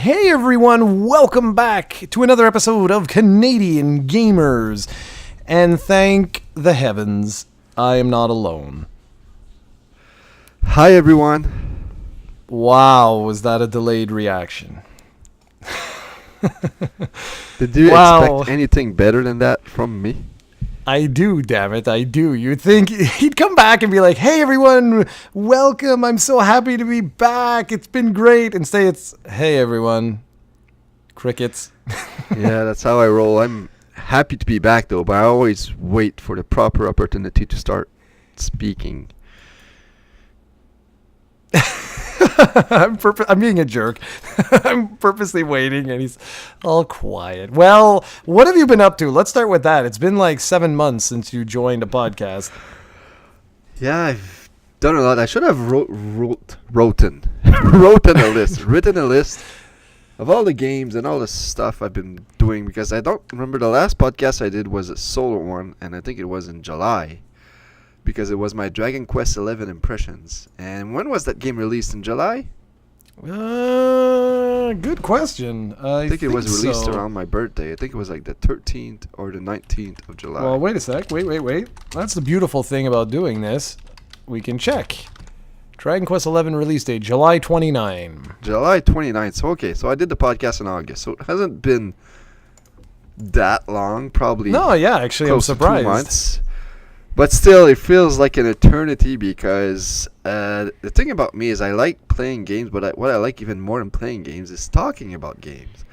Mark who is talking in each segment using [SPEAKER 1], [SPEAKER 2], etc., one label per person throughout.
[SPEAKER 1] Hey everyone, welcome back to another episode of Canadian Gamers. And thank the heavens, I am not alone.
[SPEAKER 2] Hi everyone.
[SPEAKER 1] Wow, was that a delayed reaction?
[SPEAKER 2] Did you expect anything better than that from me?
[SPEAKER 1] I do, damn it, I do. You'd think he'd come back and be like, hey everyone, welcome, I'm so happy to be back, it's been great. Instead it's, hey everyone, crickets.
[SPEAKER 2] Yeah, that's how I roll. I'm happy to be back though, but I always wait for the proper opportunity to start speaking.
[SPEAKER 1] I'm being a jerk. I'm purposely waiting, and he's all quiet. Well, what have you been up to? Let's start with that. It's been like 7 months since you joined a podcast.
[SPEAKER 2] Yeah, I've done a lot. I should have written a list of all the games and all the stuff I've been doing, because I don't remember the last podcast I did was a solo one, and I think it was in July. Because it was my Dragon Quest XI impressions. And when was that game released? In July?
[SPEAKER 1] Good question. I
[SPEAKER 2] think it was released around my birthday. I think it was like the 13th or the 19th of July.
[SPEAKER 1] Well, wait a sec. Wait. That's the beautiful thing about doing this. We can check. Dragon Quest XI release date, July 29.
[SPEAKER 2] July 29th. So, okay. So I did the podcast in August. So it hasn't been that long. Probably.
[SPEAKER 1] No, yeah. Actually, I'm surprised.
[SPEAKER 2] 2 months. But still, it feels like an eternity because the thing about me is I like playing games, but what I like even more than playing games is talking about games.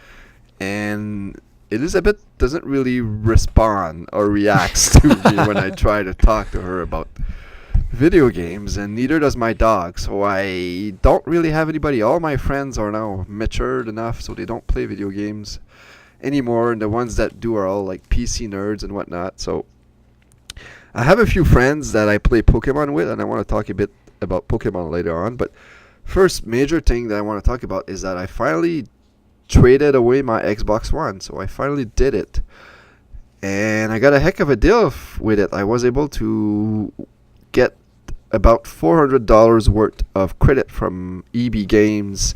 [SPEAKER 2] And Elizabeth doesn't really respond or reacts to me when I try to talk to her about video games, and neither does my dog. So I don't really have anybody. All my friends are now matured enough, so they don't play video games anymore. And the ones that do are all like PC nerds and whatnot. So I have a few friends that I play Pokemon with, and I want to talk a bit about Pokemon later on. But first major thing that I want to talk about is that I finally traded away my Xbox One. So I finally did it. And I got a heck of a deal with it. I was able to get about $400 worth of credit from EB Games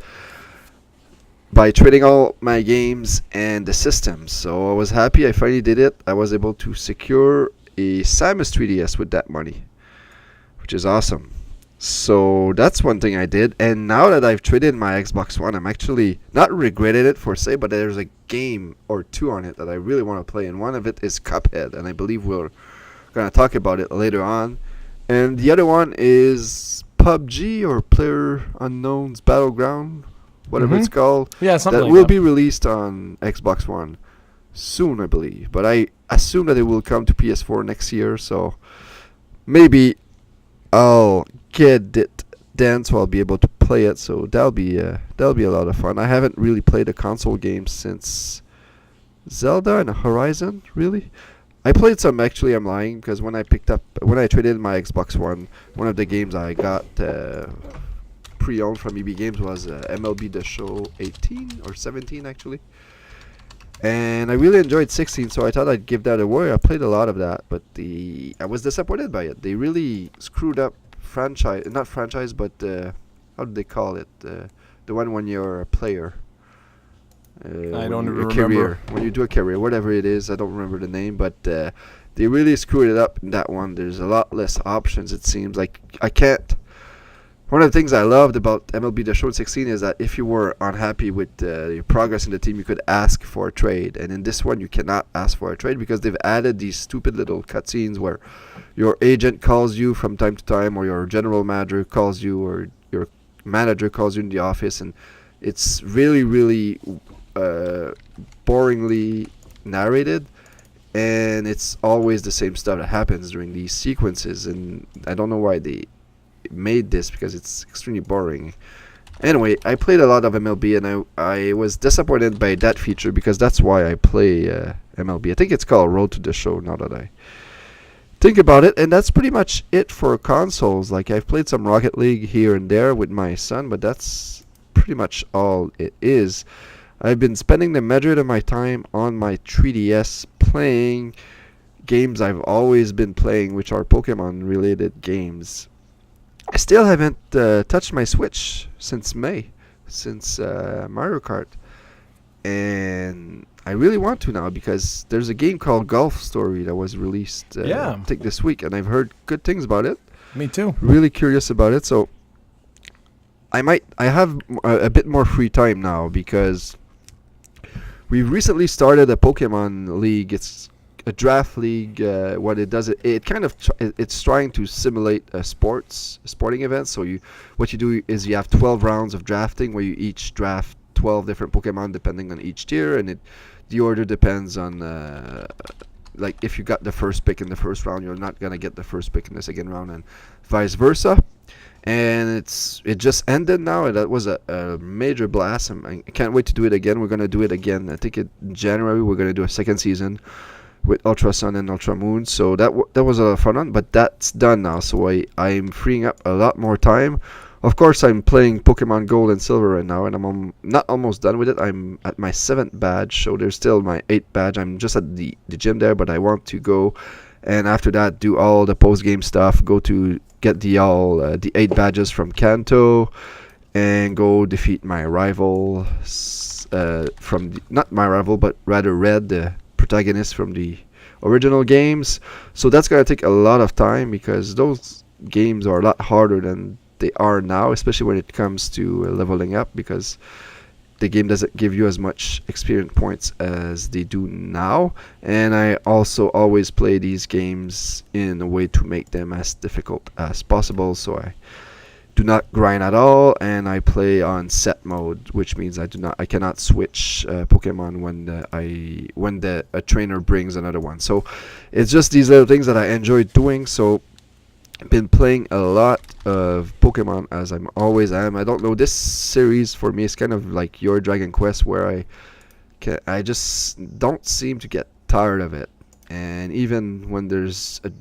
[SPEAKER 2] by trading all my games and the systems. So I was happy I finally did it. I was able to secure a Samus 3DS with that money, which is awesome. So that's one thing I did. And now that I've traded my Xbox One, I'm actually not regretting it for say, but there's a game or two on it that I really want to play, and one of it is Cuphead, and I believe we're going to talk about it later on. And the other one is PUBG, or Player Unknown's Battleground, whatever it's called.
[SPEAKER 1] Yeah, something
[SPEAKER 2] that
[SPEAKER 1] like
[SPEAKER 2] will
[SPEAKER 1] that.
[SPEAKER 2] be released on Xbox One soon, I believe. But I assume that it will come to PS4 next year, so maybe I'll get it then, so I'll be able to play it. So that'll be a lot of fun. I haven't really played a console game since Zelda and Horizon, really. I played some, actually. I'm lying, because when I traded my Xbox one of the games I got pre-owned from EB Games was MLB The Show 18 or 17 actually. And I really enjoyed 16, so I thought I'd give that away. I played a lot of that, but I was disappointed by it. They really screwed up not franchise, but how do they call it? The one when you're a player.
[SPEAKER 1] I don't remember.
[SPEAKER 2] Career. When you do a career, whatever it is, I don't remember the name, but they really screwed it up in that one. There's a lot less options, it seems. Like, I can't. One of the things I loved about MLB The Show 16 is that if you were unhappy with your progress in the team, you could ask for a trade. And in this one, you cannot ask for a trade because they've added these stupid little cutscenes where your agent calls you from time to time, or your general manager calls you, or your manager calls you in the office. And it's really, really boringly narrated. And it's always the same stuff that happens during these sequences. And I don't know why they made this, because it's extremely boring. Anyway, I played a lot of MLB, and I was disappointed by that feature, because that's why I play MLB. I think it's called Road to the Show, now that I think about it. And that's pretty much it for consoles. Like, I've played some Rocket League here and there with my son, but that's pretty much all it is. I've been spending the majority of my time on my 3DS playing games I've always been playing, which are Pokemon related games. I still haven't touched my Switch since May, since Mario Kart. and I really want to now because there's a game called Golf Story that was released I think this week, and I've heard good things about it.
[SPEAKER 1] Me too.
[SPEAKER 2] Really curious about it, so I have a bit more free time now because we've recently started a Pokemon League. It's a draft league. What it does, it kind of it's trying to simulate a sporting event. So what you do is you have 12 rounds of drafting where you each draft 12 different Pokemon depending on each tier, and the order depends on like if you got the first pick in the first round, you're not gonna get the first pick in the second round, and vice versa. And it just ended now, and that was a major blast. I can't wait to do it again. We're gonna do it again. I think in January we're gonna do a second season with Ultra Sun and Ultra Moon. So that was a lot of fun, but that's done now. So I'm freeing up a lot more time. Of course, I'm playing Pokemon Gold and Silver right now, and I'm not almost done with it. I'm at my 7th badge, so there's still my 8th badge. I'm just at the gym there, but I want to go, and after that, do all the post-game stuff, go to get the 8 badges from Kanto, and go defeat my rival, not my rival, but rather Red, the protagonist from the original games. So that's going to take a lot of time because those games are a lot harder than they are now, especially when it comes to leveling up, because the game doesn't give you as much experience points as they do now. And I also always play these games in a way to make them as difficult as possible, so I do not grind at all, and I play on set mode, which means I cannot switch Pokemon when a trainer brings another one. So it's just these little things that I enjoy doing. So I've been playing a lot of Pokemon as I'm always am. I don't know, this series for me is kind of like your Dragon Quest, where I just don't seem to get tired of it. And even when there's a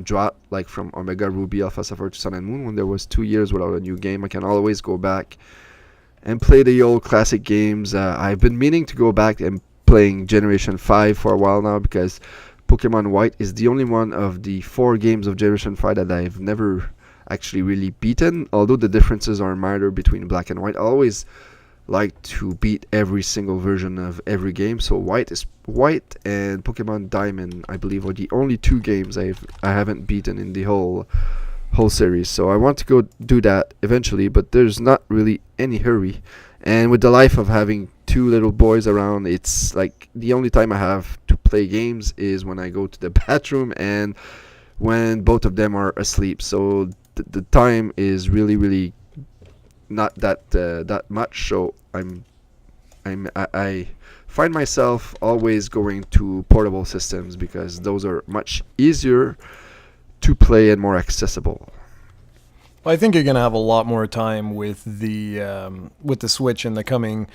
[SPEAKER 2] drought, like from Omega Ruby, Alpha Sapphire to Sun and Moon, when there was 2 years without a new game, I can always go back and play the old classic games. I've been meaning to go back and playing Generation 5 for a while now, because Pokemon White is the only one of the 4 games of Generation 5 that I've never actually really beaten, although the differences are minor between Black and White. I always like to beat every single version of every game, so White and Pokemon Diamond, I believe, are the only 2 games I haven't beaten in the whole series. So I want to go do that eventually, but there's not really any hurry. And with the life of having 2 little boys around, it's like the only time I have to play games is when I go to the bathroom and when both of them are asleep. So the time is really not that much. So I find myself always going to portable systems because those are much easier to play and more accessible.
[SPEAKER 1] Well, I think you're going to have a lot more time with the Switch in the coming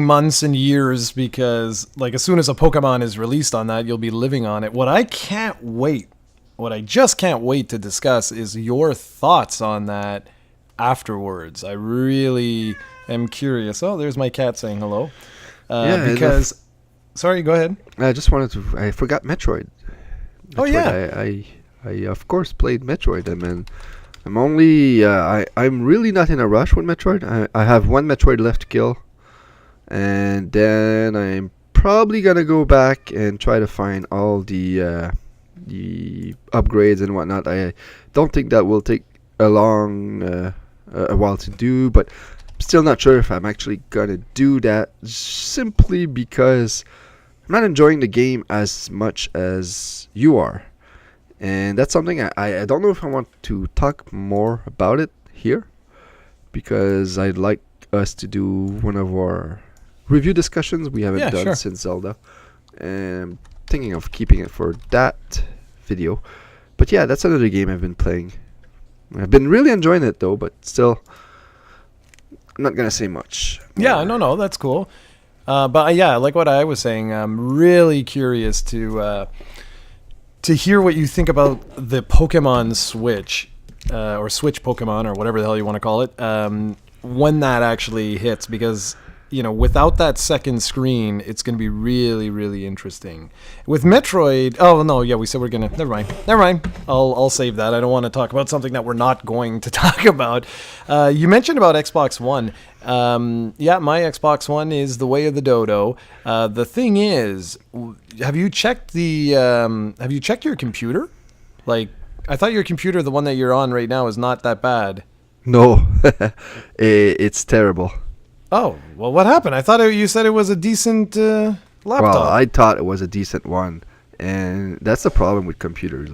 [SPEAKER 1] months and years, because like as soon as a Pokemon is released on that, you'll be living on it. What I just can't wait to discuss is your thoughts on that afterwards. I really am curious. Oh, there's my cat saying hello. Sorry, go ahead.
[SPEAKER 2] I forgot Metroid.
[SPEAKER 1] Oh yeah.
[SPEAKER 2] I of course played Metroid. I mean, I'm really not in a rush with Metroid. I have 1 Metroid left to kill, and then I'm probably gonna go back and try to find all the upgrades and whatnot. I don't think that will take a while to do, but I'm still not sure if I'm actually gonna do that, simply because I'm not enjoying the game as much as you are. And that's something I don't know if I want to talk more about it here, because I'd like us to do one of our review discussions we haven't done since Zelda. And I'm thinking of keeping it for that video. But yeah, that's another game I've been playing. I've been really enjoying it though, but still, I'm not going to say much.
[SPEAKER 1] Yeah, no, that's cool. But yeah, like what I was saying, I'm really curious to hear what you think about the Pokemon Switch, or Switch Pokemon, or whatever the hell you want to call it, when that actually hits. Because, without that second screen, it's going to be really, really interesting. With Metroid, oh no, yeah, we said we're gonna. Never mind. I'll save that. I don't want to talk about something that we're not going to talk about. You mentioned about Xbox One. Yeah, my Xbox One is the way of the dodo. The thing is, have you checked your computer? Like, I thought your computer, the one that you're on right now, is not that bad.
[SPEAKER 2] No, it's terrible.
[SPEAKER 1] Oh, well, what happened? I thought you said it was a decent laptop.
[SPEAKER 2] Well, I thought it was a decent one, and that's the problem with computers.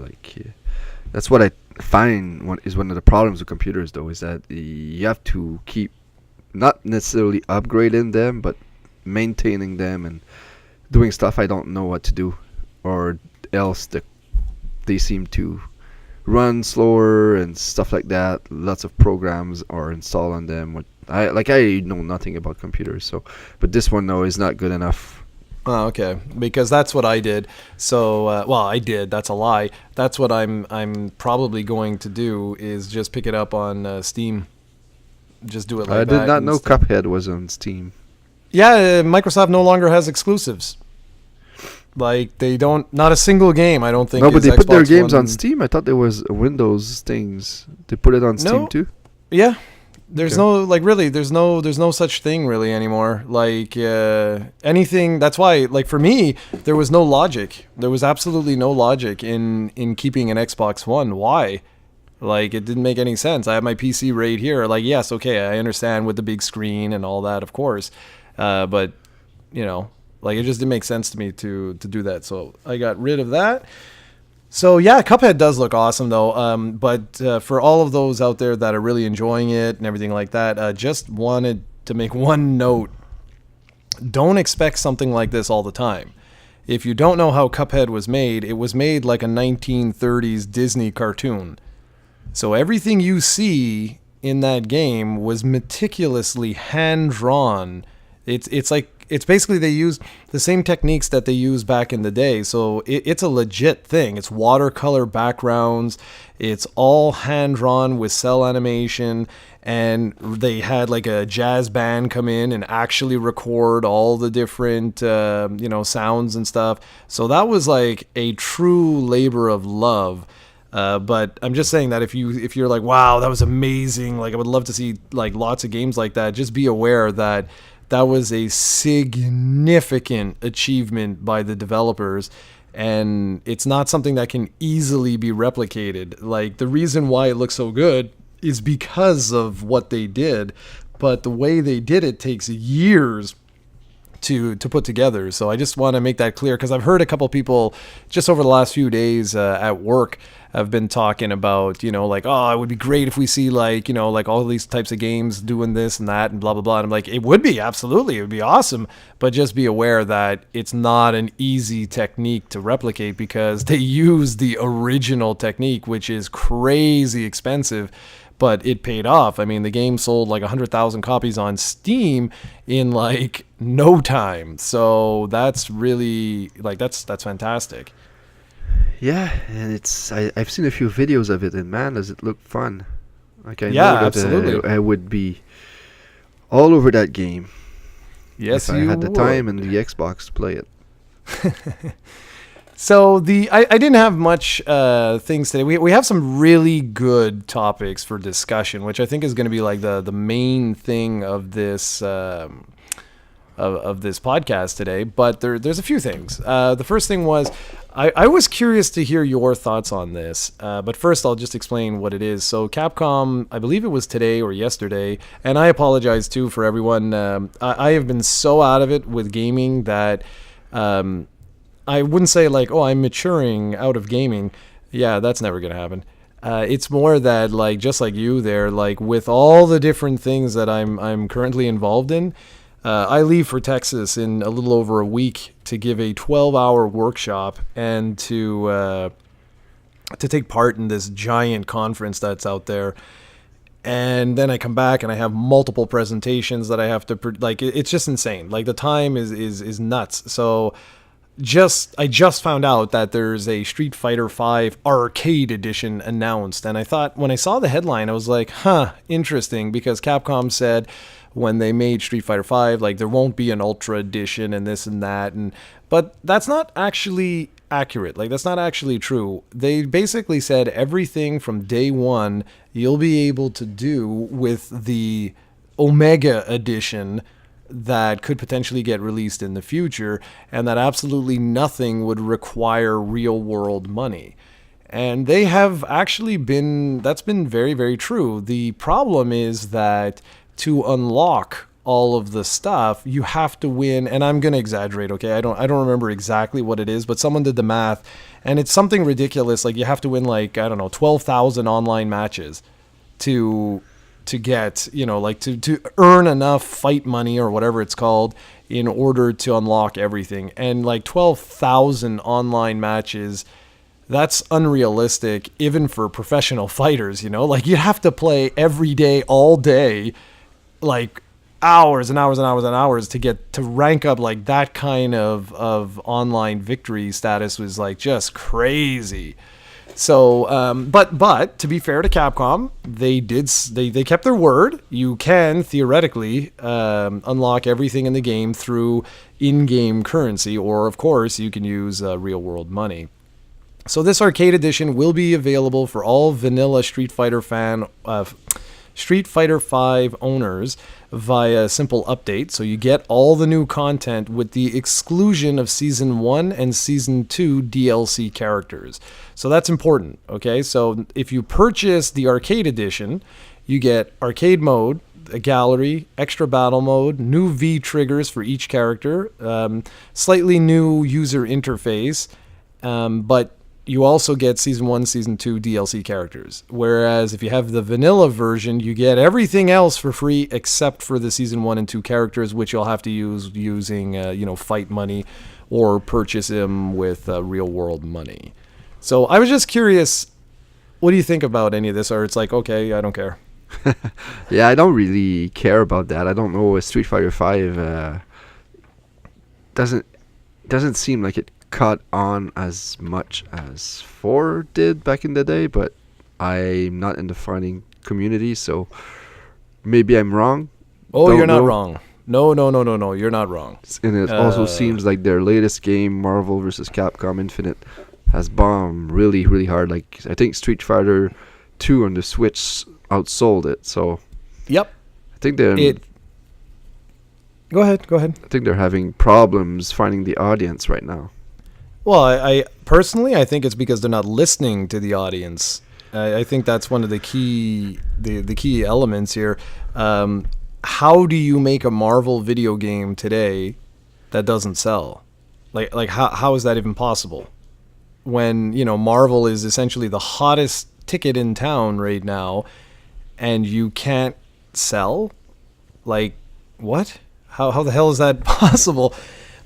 [SPEAKER 2] That's what I find is one of the problems with computers, though, is that you have to keep not necessarily upgrading them, but maintaining them and doing stuff I don't know what to do, or else they seem to run slower and stuff like that. Lots of programs are installed on them. I know nothing about computers, but this one though is not good enough.
[SPEAKER 1] Oh, okay, because that's what I did. So, I did. That's a lie. That's what I'm probably going to do is just pick it up on Steam. Just do it like that.
[SPEAKER 2] I did not know Cuphead was on Steam.
[SPEAKER 1] Yeah, Microsoft no longer has exclusives. Like, they don't, not a single game, I don't think.
[SPEAKER 2] No, but they
[SPEAKER 1] Xbox
[SPEAKER 2] put their games
[SPEAKER 1] One.
[SPEAKER 2] on Steam. I thought there was Windows things. They put it on Steam too.
[SPEAKER 1] Yeah, there's there's no such thing really anymore. Like, anything. That's why, like, for me, there was no logic. There was absolutely no logic in keeping an Xbox One. Why? Like, it didn't make any sense. I have my PC right here. Like, yes, okay, I understand with the big screen and all that, of course, but like, it just didn't make sense to me to do that. So I got rid of that. So yeah, Cuphead does look awesome though. But for all of those out there that are really enjoying it and everything like that, just wanted to make one note. Don't expect something like this all the time. If you don't know how Cuphead was made, it was made like a 1930s Disney cartoon. So everything you see in that game was meticulously hand-drawn. It's basically they use the same techniques that they used back in the day. So it's a legit thing. It's watercolor backgrounds. It's all hand-drawn with cell animation. And they had like a jazz band come in and actually record all the different, sounds and stuff. So that was like a true labor of love. But I'm just saying that if you're like, wow, that was amazing. Like, I would love to see like lots of games like that. Just be aware that was a significant achievement by the developers, and it's not something that can easily be replicated. Like, the reason why it looks so good is because of what they did, but the way they did it takes years to put together. So I just want to make that clear, because I've heard a couple people just over the last few days at work have been talking about, like, oh, it would be great if we see like, like all these types of games doing this and that and blah, blah, blah. And I'm like, it would be, absolutely. It would be awesome. But just be aware that it's not an easy technique to replicate, because they use the original technique, which is crazy expensive. But it paid off. I mean, the game sold like 100,000 copies on Steam in like no time. So that's really like that's fantastic.
[SPEAKER 2] Yeah, and I've seen a few videos of it, and man, does it look fun! Like, I
[SPEAKER 1] Yeah,
[SPEAKER 2] know that
[SPEAKER 1] absolutely.
[SPEAKER 2] I would be all over that game.
[SPEAKER 1] Yes,
[SPEAKER 2] if I
[SPEAKER 1] you
[SPEAKER 2] had the
[SPEAKER 1] would.
[SPEAKER 2] time and the Xbox to play it.
[SPEAKER 1] So I didn't have much things today. We have some really good topics for discussion, which I think is going to be like the main thing of this of this podcast today. But there's a few things. The first thing was I was curious to hear your thoughts on this. But first, I'll just explain what it is. So Capcom, I believe it was today or yesterday, and I apologize too for everyone. I have been so out of it with gaming that. I wouldn't say like, oh, I'm maturing out of gaming. Yeah, that's never going to happen. It's more that, like, just like you there, like with all the different things that I'm currently involved in, I leave for Texas in a little over a week to give a 12-hour workshop and to take part in this giant conference that's out there. And then I come back and I have multiple presentations that I have to, it's just insane. Like, the time is nuts. So I just found out that there's a Street Fighter V arcade edition announced, and I thought when I saw the headline, I was like, interesting, because Capcom said, when they made Street Fighter V, like there won't be an Ultra Edition and this and that, but that's not actually accurate. Like that's not actually true. They basically said everything from day one you'll be able to do with the Omega Edition that could potentially get released in the future, and that absolutely nothing would require real world money. And they have actually that's been very, very true. The problem is that to unlock all of the stuff, you have to win, and I'm going to exaggerate, okay? I don't remember exactly what it is, but someone did the math, and it's something ridiculous. Like you have to win, like, I don't know, 12,000 online matches to get, like to earn enough fight money or whatever it's called in order to unlock everything. And like 12,000 online matches, that's unrealistic even for professional fighters, like you have to play every day, all day, like hours and hours and hours and hours to get to rank up. Like that kind of online victory status was like just crazy. So, but to be fair to Capcom, they kept their word. You can theoretically unlock everything in the game through in-game currency, or of course you can use real-world money. So this arcade edition will be available for all vanilla Street Fighter Street Fighter V owners via simple update. So you get all the new content with the exclusion of Season 1 and Season 2 DLC characters. So that's important, okay? So if you purchase the arcade edition, you get arcade mode, a gallery, extra battle mode, new V triggers for each character, slightly new user interface, but you also get Season 1, Season 2 DLC characters. Whereas if you have the vanilla version, you get everything else for free except for the Season 1 and 2 characters, which you'll have to use using fight money or purchase them with real-world money. So I was just curious, what do you think about any of this? Or it's like, okay, I don't care.
[SPEAKER 2] Yeah, I don't really care about that. I don't know. Street Fighter V doesn't seem like it caught on as much as 4 did back in the day, but I'm not in the fighting community, so maybe I'm wrong.
[SPEAKER 1] Oh, you're not wrong. No, you're not wrong.
[SPEAKER 2] And it also seems like their latest game, Marvel vs. Capcom Infinite, has bombed really, really hard. Like I think Street Fighter 2 on the Switch outsold it. So
[SPEAKER 1] yep,
[SPEAKER 2] I think they're.
[SPEAKER 1] Go ahead.
[SPEAKER 2] I think they're having problems finding the audience right now.
[SPEAKER 1] Well, I personally, I think it's because they're not listening to the audience. I think that's one of the key elements here. How do you make a Marvel video game today that doesn't sell? Like how is that even possible? When, Marvel is essentially the hottest ticket in town right now and you can't sell? Like, what? How the hell is that possible?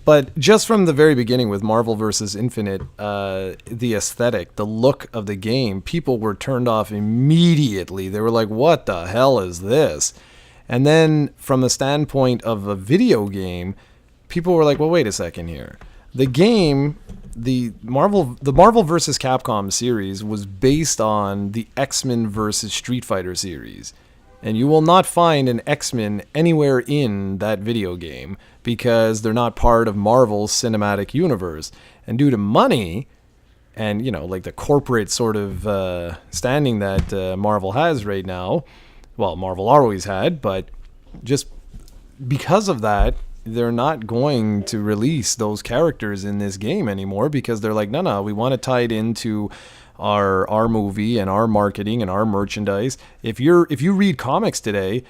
[SPEAKER 1] But just from the very beginning with Marvel vs. Infinite, the aesthetic, the look of the game, people were turned off immediately. They were like, what the hell is this? And then from the standpoint of a video game, people were like, well, wait a second here. The game, the Marvel vs. Capcom series was based on the X-Men vs. Street Fighter series. And you will not find an X-Men anywhere in that video game because they're not part of Marvel's cinematic universe. And due to money and, like the corporate sort of standing that Marvel has right now, well, Marvel always had, but just because of that, they're not going to release those characters in this game anymore because they're like, no, we want to tie it into our movie and our marketing and our merchandise. If you read comics today,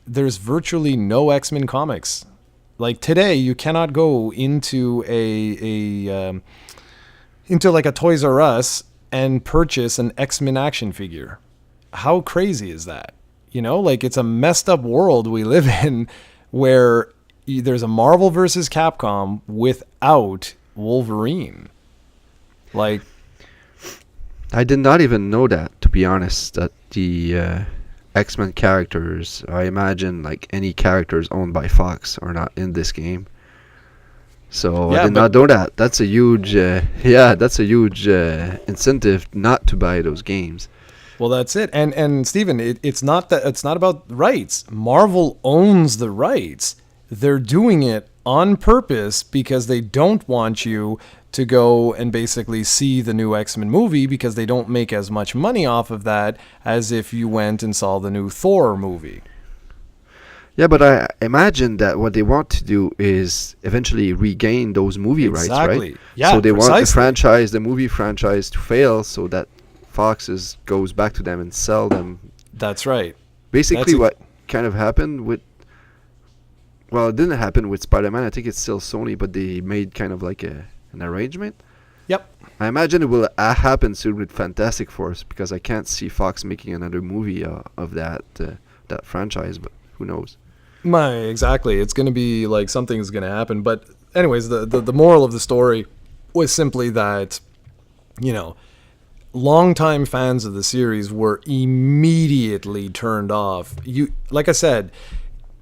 [SPEAKER 1] there's virtually no X-Men comics. Like today, you cannot go into into like a Toys R Us and purchase an X-Men action figure. How crazy is that? Like it's a messed up world we live in where there's a Marvel versus Capcom without Wolverine. Like,
[SPEAKER 2] I did not even know that, to be honest, that the X-Men characters, I imagine like any characters owned by Fox are not in this game. So I did not know that. That's a huge incentive not to buy those games.
[SPEAKER 1] Well, that's it. And Steven, it's not about rights. Marvel owns the rights. They're doing it on purpose because they don't want you to go and basically see the new X-Men movie, because they don't make as much money off of that as if you went and saw the new Thor movie.
[SPEAKER 2] Yeah, but I imagine that what they want to do is eventually regain those movie rights, right?
[SPEAKER 1] Yeah,
[SPEAKER 2] so they
[SPEAKER 1] precisely.
[SPEAKER 2] want the movie franchise to fail so that Fox goes back to them and sell them.
[SPEAKER 1] That's right.
[SPEAKER 2] Basically, what kind of happened with... Well, it didn't happen with Spider-Man. I think it's still Sony, but they made kind of like an arrangement.
[SPEAKER 1] Yep.
[SPEAKER 2] I imagine it will happen soon with Fantastic Four, because I can't see Fox making another movie of that franchise, but who knows?
[SPEAKER 1] Exactly. It's going to be like something's going to happen. But anyways, the moral of the story was simply that, longtime fans of the series were immediately turned off. Like I said,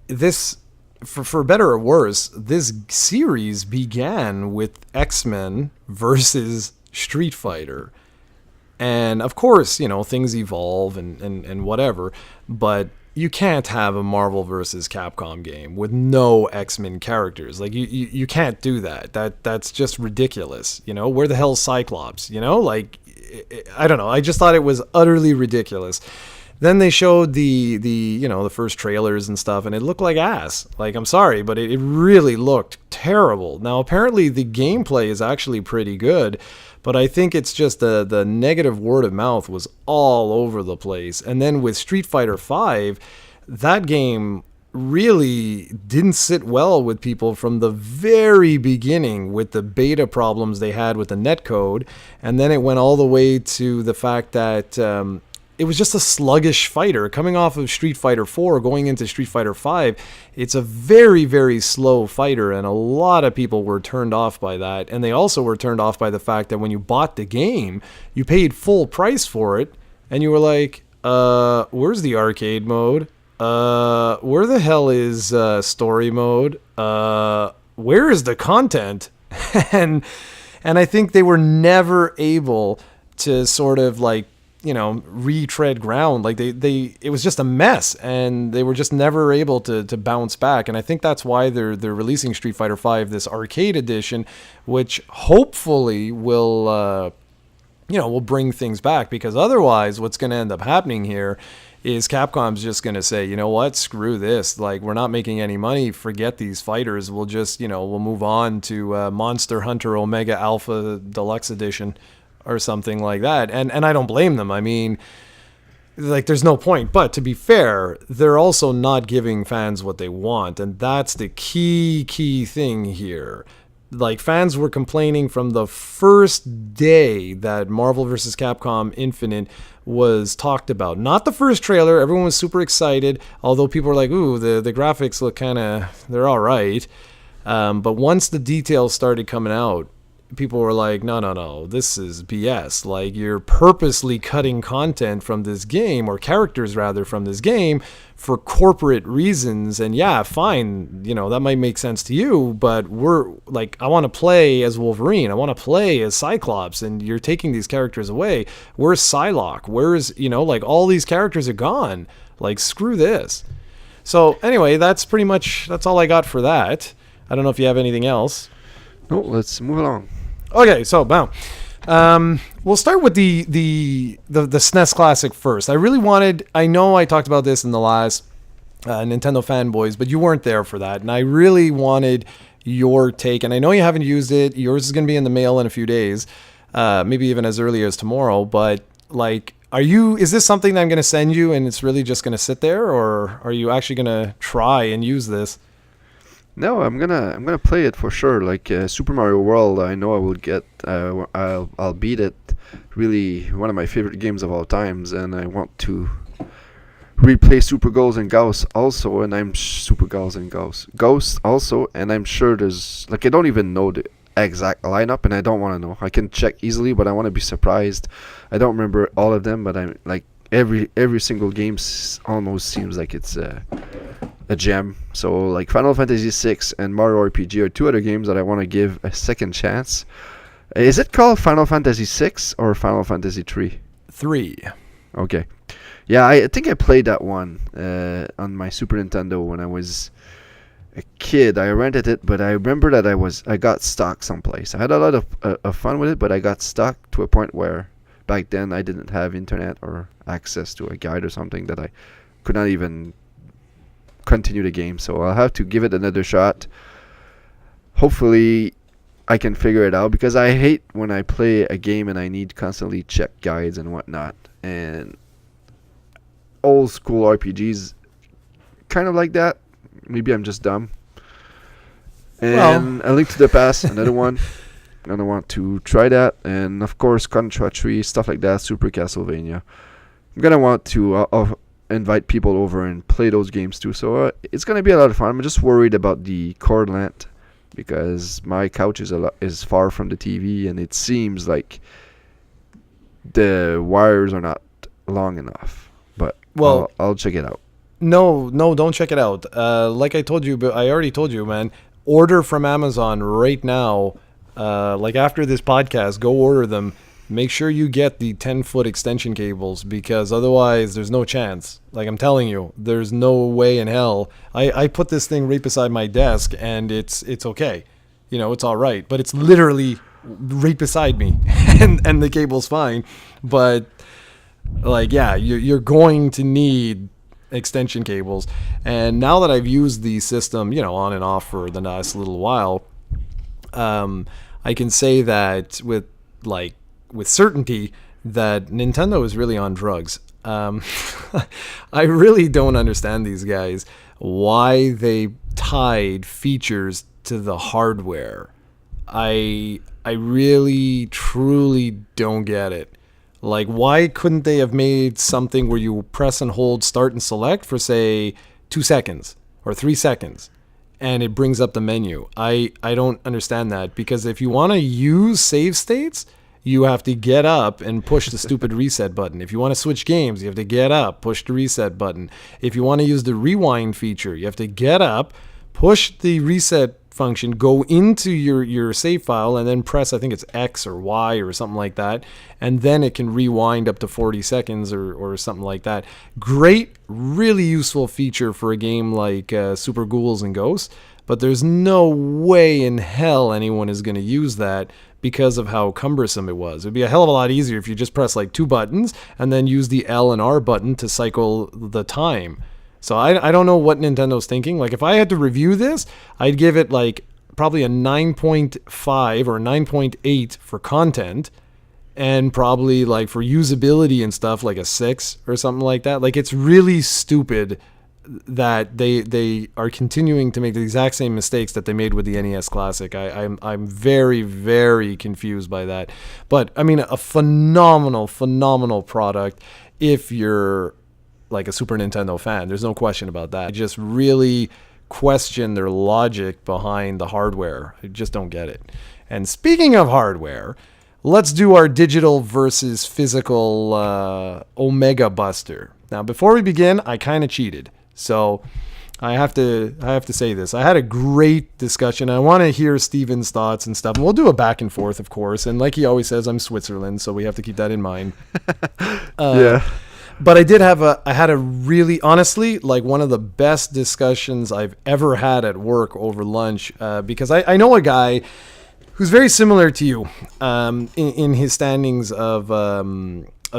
[SPEAKER 1] this, for better or worse, this series began with X-Men versus Street Fighter. And of course, things evolve and whatever, but you can't have a Marvel versus Capcom game with no X-Men characters. Like you can't do that. That's just ridiculous. Where the hell's Cyclops? I don't know. I just thought it was utterly ridiculous. Then they showed the first trailers and stuff, and it looked like ass. Like, I'm sorry, but it really looked terrible. Now, apparently the gameplay is actually pretty good, but I think it's just the negative word of mouth was all over the place. And then with Street Fighter V, that game really didn't sit well with people from the very beginning, with the beta problems they had with the netcode. And then it went all the way to the fact that it was just a sluggish fighter. Coming off of Street Fighter IV, going into Street Fighter V, it's a very, very slow fighter, and a lot of people were turned off by that. And they also were turned off by the fact that when you bought the game, you paid full price for it, and you were like, where's the arcade mode? Where the hell is story mode? Where is the content? and I think they were never able to sort of like, retread ground. Like it was just a mess, and they were just never able to bounce back. And I think that's why they're releasing Street Fighter V, this arcade edition, which hopefully will bring things back, because otherwise what's going to end up happening here is Capcom's just going to say, you know what, screw this. Like, we're not making any money. Forget these fighters. We'll just, we'll move on to Monster Hunter Omega Alpha Deluxe Edition or something like that. And I don't blame them. I mean, like, there's no point. But to be fair, they're also not giving fans what they want. And that's the key thing here. Like, fans were complaining from the first day that Marvel vs. Capcom Infinite was talked about. Not the first trailer. Everyone was super excited. Although people were like, ooh, the graphics look they're all right. But once the details started coming out, people were like, no, this is BS. Like, you're purposely cutting content from this game, or characters rather, from this game for corporate reasons. And yeah, fine, that might make sense to you, but we're like, I want to play as Wolverine, I want to play as Cyclops, and you're taking these characters away. Where's Psylocke? Where's, like, all these characters are gone. Like, screw this. So anyway, that's all I got for that. I don't know if you have anything else.
[SPEAKER 2] No, let's move along.
[SPEAKER 1] Okay, so we'll start with the SNES Classic first. I know I talked about this in the last Nintendo Fanboys, but you weren't there for that, and I really wanted your take. And I know you haven't used it. Yours is going to be in the mail in a few days, maybe even as early as tomorrow. But like, is this something that I'm going to send you, and it's really just going to sit there, or are you actually going to try and use this?
[SPEAKER 2] No, I'm gonna play it for sure. Like Super Mario World, I know I will get. I'll beat it. Really, one of my favorite games of all times, and I want to replay Super Ghosts and Gauss also. And Super Ghosts and Ghost also. And I'm sure there's, like, I don't even know the exact lineup, and I don't want to know. I can check easily, but I want to be surprised. I don't remember all of them, but I'm like every single game almost seems like it's a gem. So like Final Fantasy VI and Mario RPG are two other games that I want to give a second chance. Is it called Final Fantasy VI or Final Fantasy 3?
[SPEAKER 1] 3.
[SPEAKER 2] Okay. Yeah, I think I played that one on my Super Nintendo when I was a kid. I rented it, but I remember that I got stuck someplace. I had a lot of fun with it, but I got stuck to a point where back then I didn't have internet or access to a guide or something that I could not even continue the game. So I'll have to give it another shot. Hopefully I can figure it out, because I hate when I play a game and I need constantly check guides and whatnot. And old school RPGs kind of like that. Maybe I'm just dumb. And A Link to the Past, another one. And I want to try that. And of course, Contra 3, stuff like that, Super Castlevania. I'm going to want to invite people over and play those games too. So it's going to be a lot of fun. I'm just worried about the cord length, because my couch is far from the TV, and it seems like the wires are not long enough. But I'll check it out.
[SPEAKER 1] No, don't check it out. Like I told you, but I already told you, man. Order from Amazon right now. Like after this podcast, go order them. Make sure you get the 10-foot extension cables, because otherwise there's no chance. Like I'm telling you, there's no way in hell. I put this thing right beside my desk, and it's okay. You know, it's all right. But it's literally right beside me, and the cable's fine. But like, yeah, you're going to need extension cables. And now that I've used the system, you know, on and off for the last little while, I can say that with certainty that Nintendo is really on drugs. I really don't understand these guys, why they tied features to the hardware. I really, truly don't get it. Like, why couldn't they have made something where you press and hold start and select for, say, 2 seconds or 3 seconds, and it brings up the menu? I don't understand that, because if you want to use save states, you have to get up and push the stupid reset button. If you want to switch games, you have to get up, push the reset button. If you want to use the rewind feature, you have to get up, push the reset function, go into your save file, and then press, I think it's X or Y or something like that, and then it can rewind up to 40 seconds or something like that. Great, really useful feature for a game like Super Ghouls and Ghosts, but there's no way in hell anyone is going to use that because of how cumbersome it was. It'd be a hell of a lot easier if you just press like 2 buttons and then use the L and R button to cycle the time. So I don't know what Nintendo's thinking. Like, if I had to review this, I'd give it like probably a 9.5 or 9.8 for content, and probably like for usability and stuff like a 6 or something like that. Like, it's really stupid that they are continuing to make the exact same mistakes that they made with the NES Classic. I'm very, very confused by that. But I mean, a phenomenal product if you're like a Super Nintendo fan. There's no question about that. I just really question their logic behind the hardware. I just don't get it. And speaking of hardware, let's do our digital versus physical Omega Buster. Now, before we begin, I kind of cheated. So I have to say this. I had a great discussion. I want to hear Steven's thoughts and stuff. And we'll do a back and forth, of course. And like he always says, I'm Switzerland, so we have to keep that in mind.
[SPEAKER 2] Yeah.
[SPEAKER 1] But I had a really, honestly, like one of the best discussions I've ever had at work over lunch, because I know a guy who's very similar to you in his standings of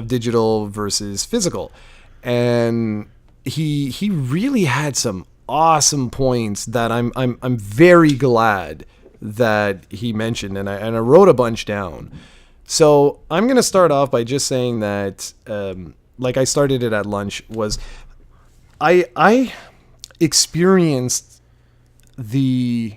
[SPEAKER 1] digital versus physical. And he really had some awesome points that I'm very glad that he mentioned, and I wrote a bunch down. So I'm going to start off by just saying that, like I started it at lunch, was I experienced the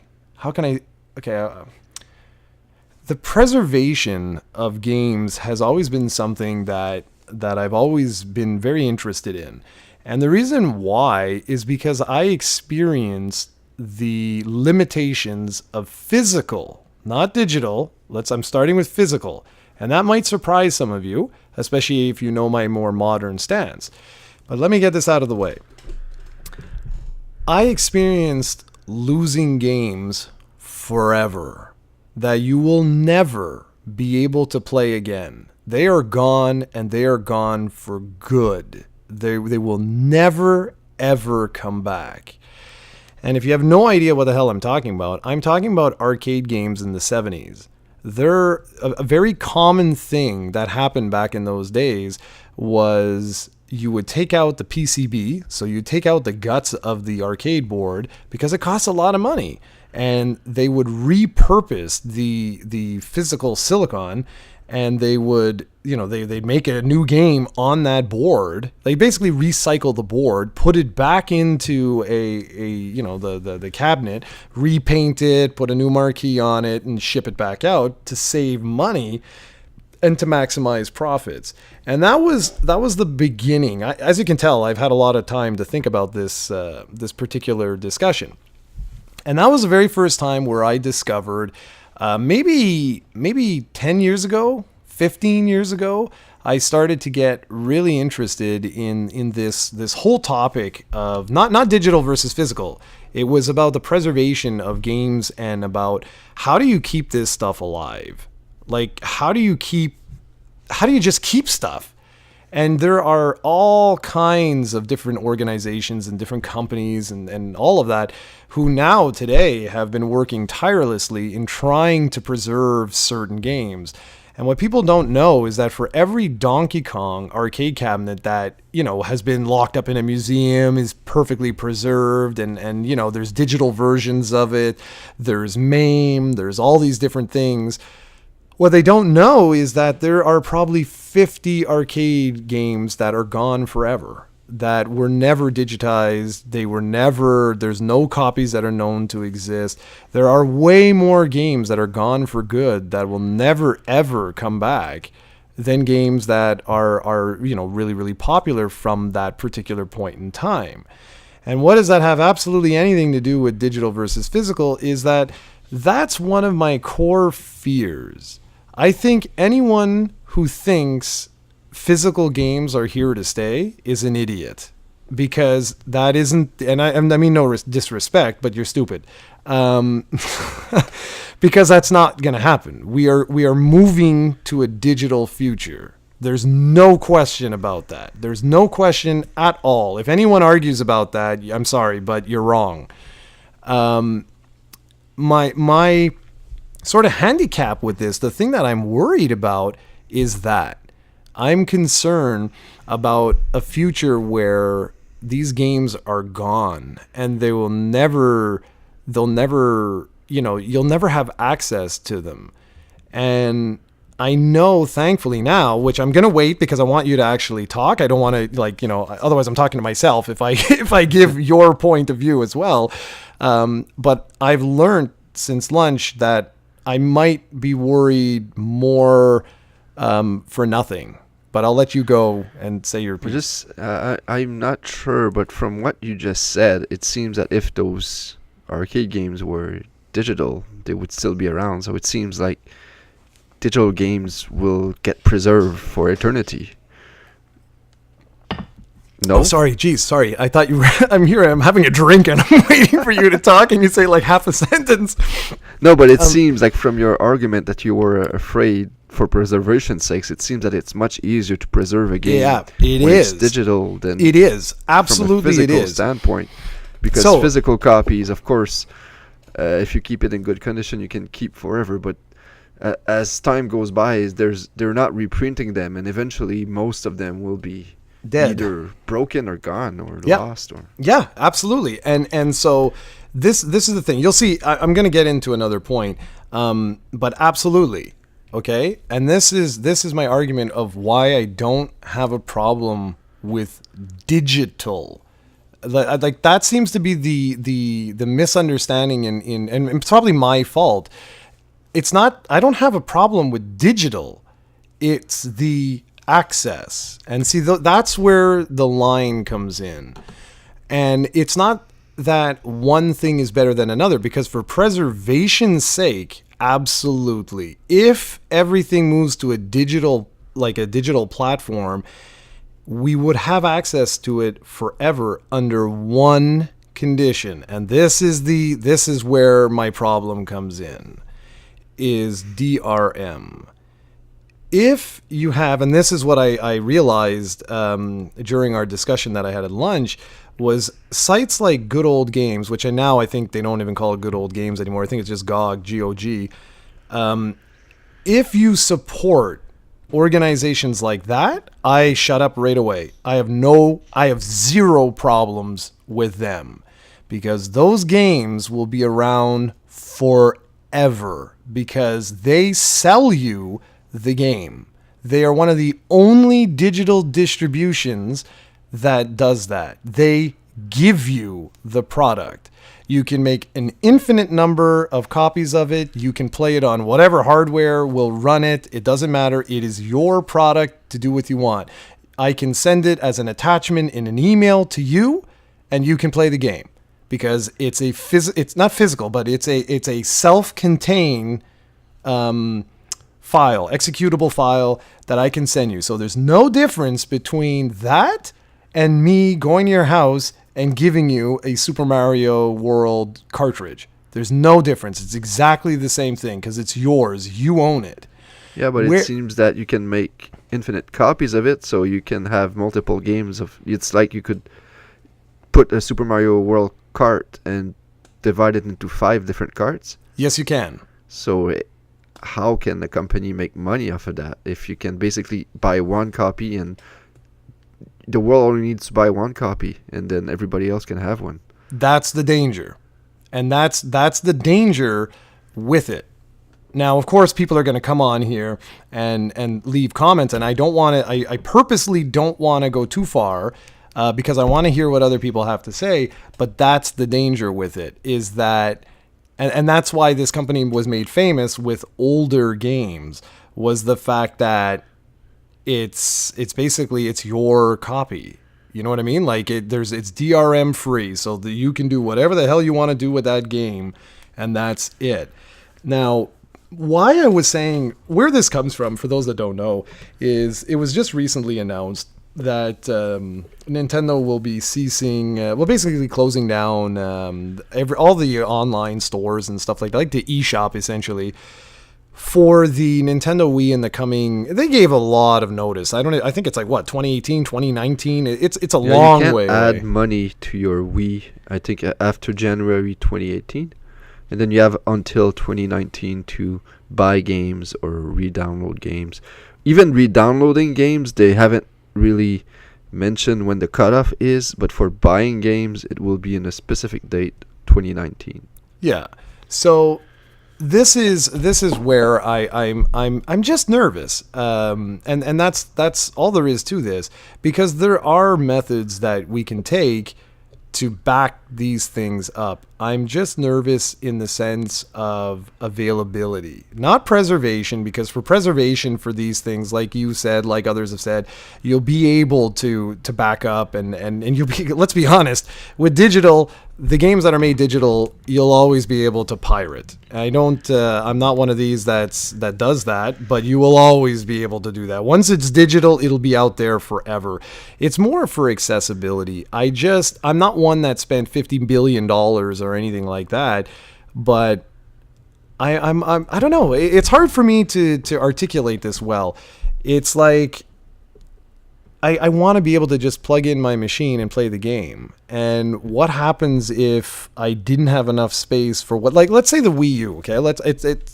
[SPEAKER 1] preservation of games has always been something that I've always been very interested in. And the reason why is because I experienced the limitations of physical, not digital. I'm starting with physical. And that might surprise some of you, especially if you know my more modern stance. But let me get this out of the way. I experienced losing games forever that you will never be able to play again. They are gone, and they are gone for good. They will never, ever come back. And if you have no idea what the hell I'm talking about arcade games in the 70s. They're a very common thing that happened back in those days was you would take out the PCB, so you take out the guts of the arcade board because it costs a lot of money, and they would repurpose the physical silicon, and they would, they'd make a new game on that board. They basically recycle the board, put it back into the cabinet, repaint it, put a new marquee on it, and ship it back out to save money and to maximize profits. And that was the beginning. As you can tell, I've had a lot of time to think about this particular discussion. And that was the very first time where I discovered, maybe 10 years ago, 15 years ago, I started to get really interested in this whole topic of not digital versus physical. It was about the preservation of games and about how do you keep this stuff alive? Like, how do you just keep stuff? And there are all kinds of different organizations and different companies and all of that who now today have been working tirelessly in trying to preserve certain games. And what people don't know is that for every Donkey Kong arcade cabinet that, has been locked up in a museum, is perfectly preserved, and there's digital versions of it, there's MAME, there's all these different things. What they don't know is that there are probably 50 arcade games that are gone forever, that were never digitized. There's no copies that are known to exist. There are way more games that are gone for good that will never, ever come back than games that are really, really popular from that particular point in time. And what does that have absolutely anything to do with digital versus physical is that's one of my core fears. I think anyone who thinks physical games are here to stay is an idiot, because that isn't, and I mean no disrespect, but you're stupid, because that's not going to happen. We are moving to a digital future. There's no question about that. There's no question at all. If anyone argues about that, I'm sorry, but you're wrong. My sort of handicap with this, the thing that I'm worried about is that I'm concerned about a future where these games are gone and you'll never have access to them. And I know, thankfully now, which I'm going to wait because I want you to actually talk. I don't want to otherwise I'm talking to myself if I give your point of view as well. But I've learned since lunch that I might be worried more for nothing, but I'll let you go and say your piece.
[SPEAKER 2] I'm not sure, but from what you just said, it seems that if those arcade games were digital, they would still be around. So it seems like digital games will get preserved for eternity. No?
[SPEAKER 1] Oh, sorry. Geez, sorry. I thought you were... I'm here. I'm having a drink and I'm waiting for you to talk and you say like half a sentence.
[SPEAKER 2] No, but it seems like from your argument that you were afraid for preservation's sakes, it seems that it's much easier to preserve a game when it's digital than
[SPEAKER 1] it is. Absolutely,
[SPEAKER 2] from a physical
[SPEAKER 1] it is.
[SPEAKER 2] standpoint. Because physical copies, of course, if you keep it in good condition, you can keep forever. But as time goes by, they're not reprinting them, and eventually most of them will be dead, either broken or gone or lost.
[SPEAKER 1] Yeah, absolutely. And so this is the thing. You'll see. I'm going to get into another point, but absolutely, okay. And this is my argument of why I don't have a problem with digital. Like that seems to be the misunderstanding and it's probably my fault. It's not. I don't have a problem with digital. It's the access. And see, that's where the line comes in. And it's not that one thing is better than another, because for preservation's sake, absolutely. If everything moves to a digital platform, we would have access to it forever under one condition. And this is where my problem comes in, is DRM. if you have, and this is what I realized during our discussion that I had at lunch, was sites like Good Old Games, which I think they don't even call it Good Old Games anymore. I think it's just GOG, G-O-G. If you support organizations like that, I shut up right away. I have zero problems with them, because those games will be around forever because they sell you the game. They are one of the only digital distributions that does that. They give you the product. You can make an infinite number of copies of it. You can play it on whatever hardware will run it. It doesn't matter. It is your product to do what you want. I can send it as an attachment in an email to you, and you can play the game, because it's it's not physical, but it's a self-contained file, executable file that I can send you. So there's no difference between that and me going to your house and giving you a Super Mario World cartridge. There's no difference. It's exactly the same thing because it's yours. You own it.
[SPEAKER 2] Yeah, but it seems that you can make infinite copies of it, so you can have multiple games of. It's like you could put a Super Mario World cart and divide it into 5 different carts.
[SPEAKER 1] Yes, you can.
[SPEAKER 2] So how can the company make money off of that if you can basically buy one copy and the world only needs to buy one copy and then everybody else can have one?
[SPEAKER 1] That's the danger. And that's the danger with it. Now, of course, people are going to come on here and leave comments, and I purposely don't want to go too far because I want to hear what other people have to say, but that's the danger with it, is that, and that's why this company was made famous with older games, was the fact that it's basically, it's your copy. You know what I mean? Like it's DRM free, so that you can do whatever the hell you want to do with that game, and that's it. Now, why I was saying where this comes from, for those that don't know, is it was just recently announced that Nintendo will be ceasing, basically closing down all the online stores and stuff like that, like the eShop essentially, for the Nintendo Wii in the coming. They gave a lot of notice. I think it's like 2018, 2019. It's a long way.
[SPEAKER 2] You can't add money to your Wii, I think, after January 2018. And then you have until 2019 to buy games or re-download games. Even re-downloading games, they haven't really mentioned when the cutoff is, but for buying games, it will be in a specific date, 2019.
[SPEAKER 1] Yeah. So this is where I'm just nervous, and that's all there is to this, because there are methods that we can take to back these things up. I'm just nervous in the sense of availability, not preservation, because for preservation for these things, like you said, like others have said, you'll be able to back up and you'll be, let's be honest, with digital, the games that are made digital, you'll always be able to pirate. I'm not one of these that does that, but you will always be able to do that. Once it's digital, it'll be out there forever. It's more for accessibility. I'm not one that spent $50 billion or anything like that, but I don't know. It's hard for me to articulate this well. It's like, I want to be able to just plug in my machine and play the game. And what happens if I didn't have enough space for let's say the Wii U, okay?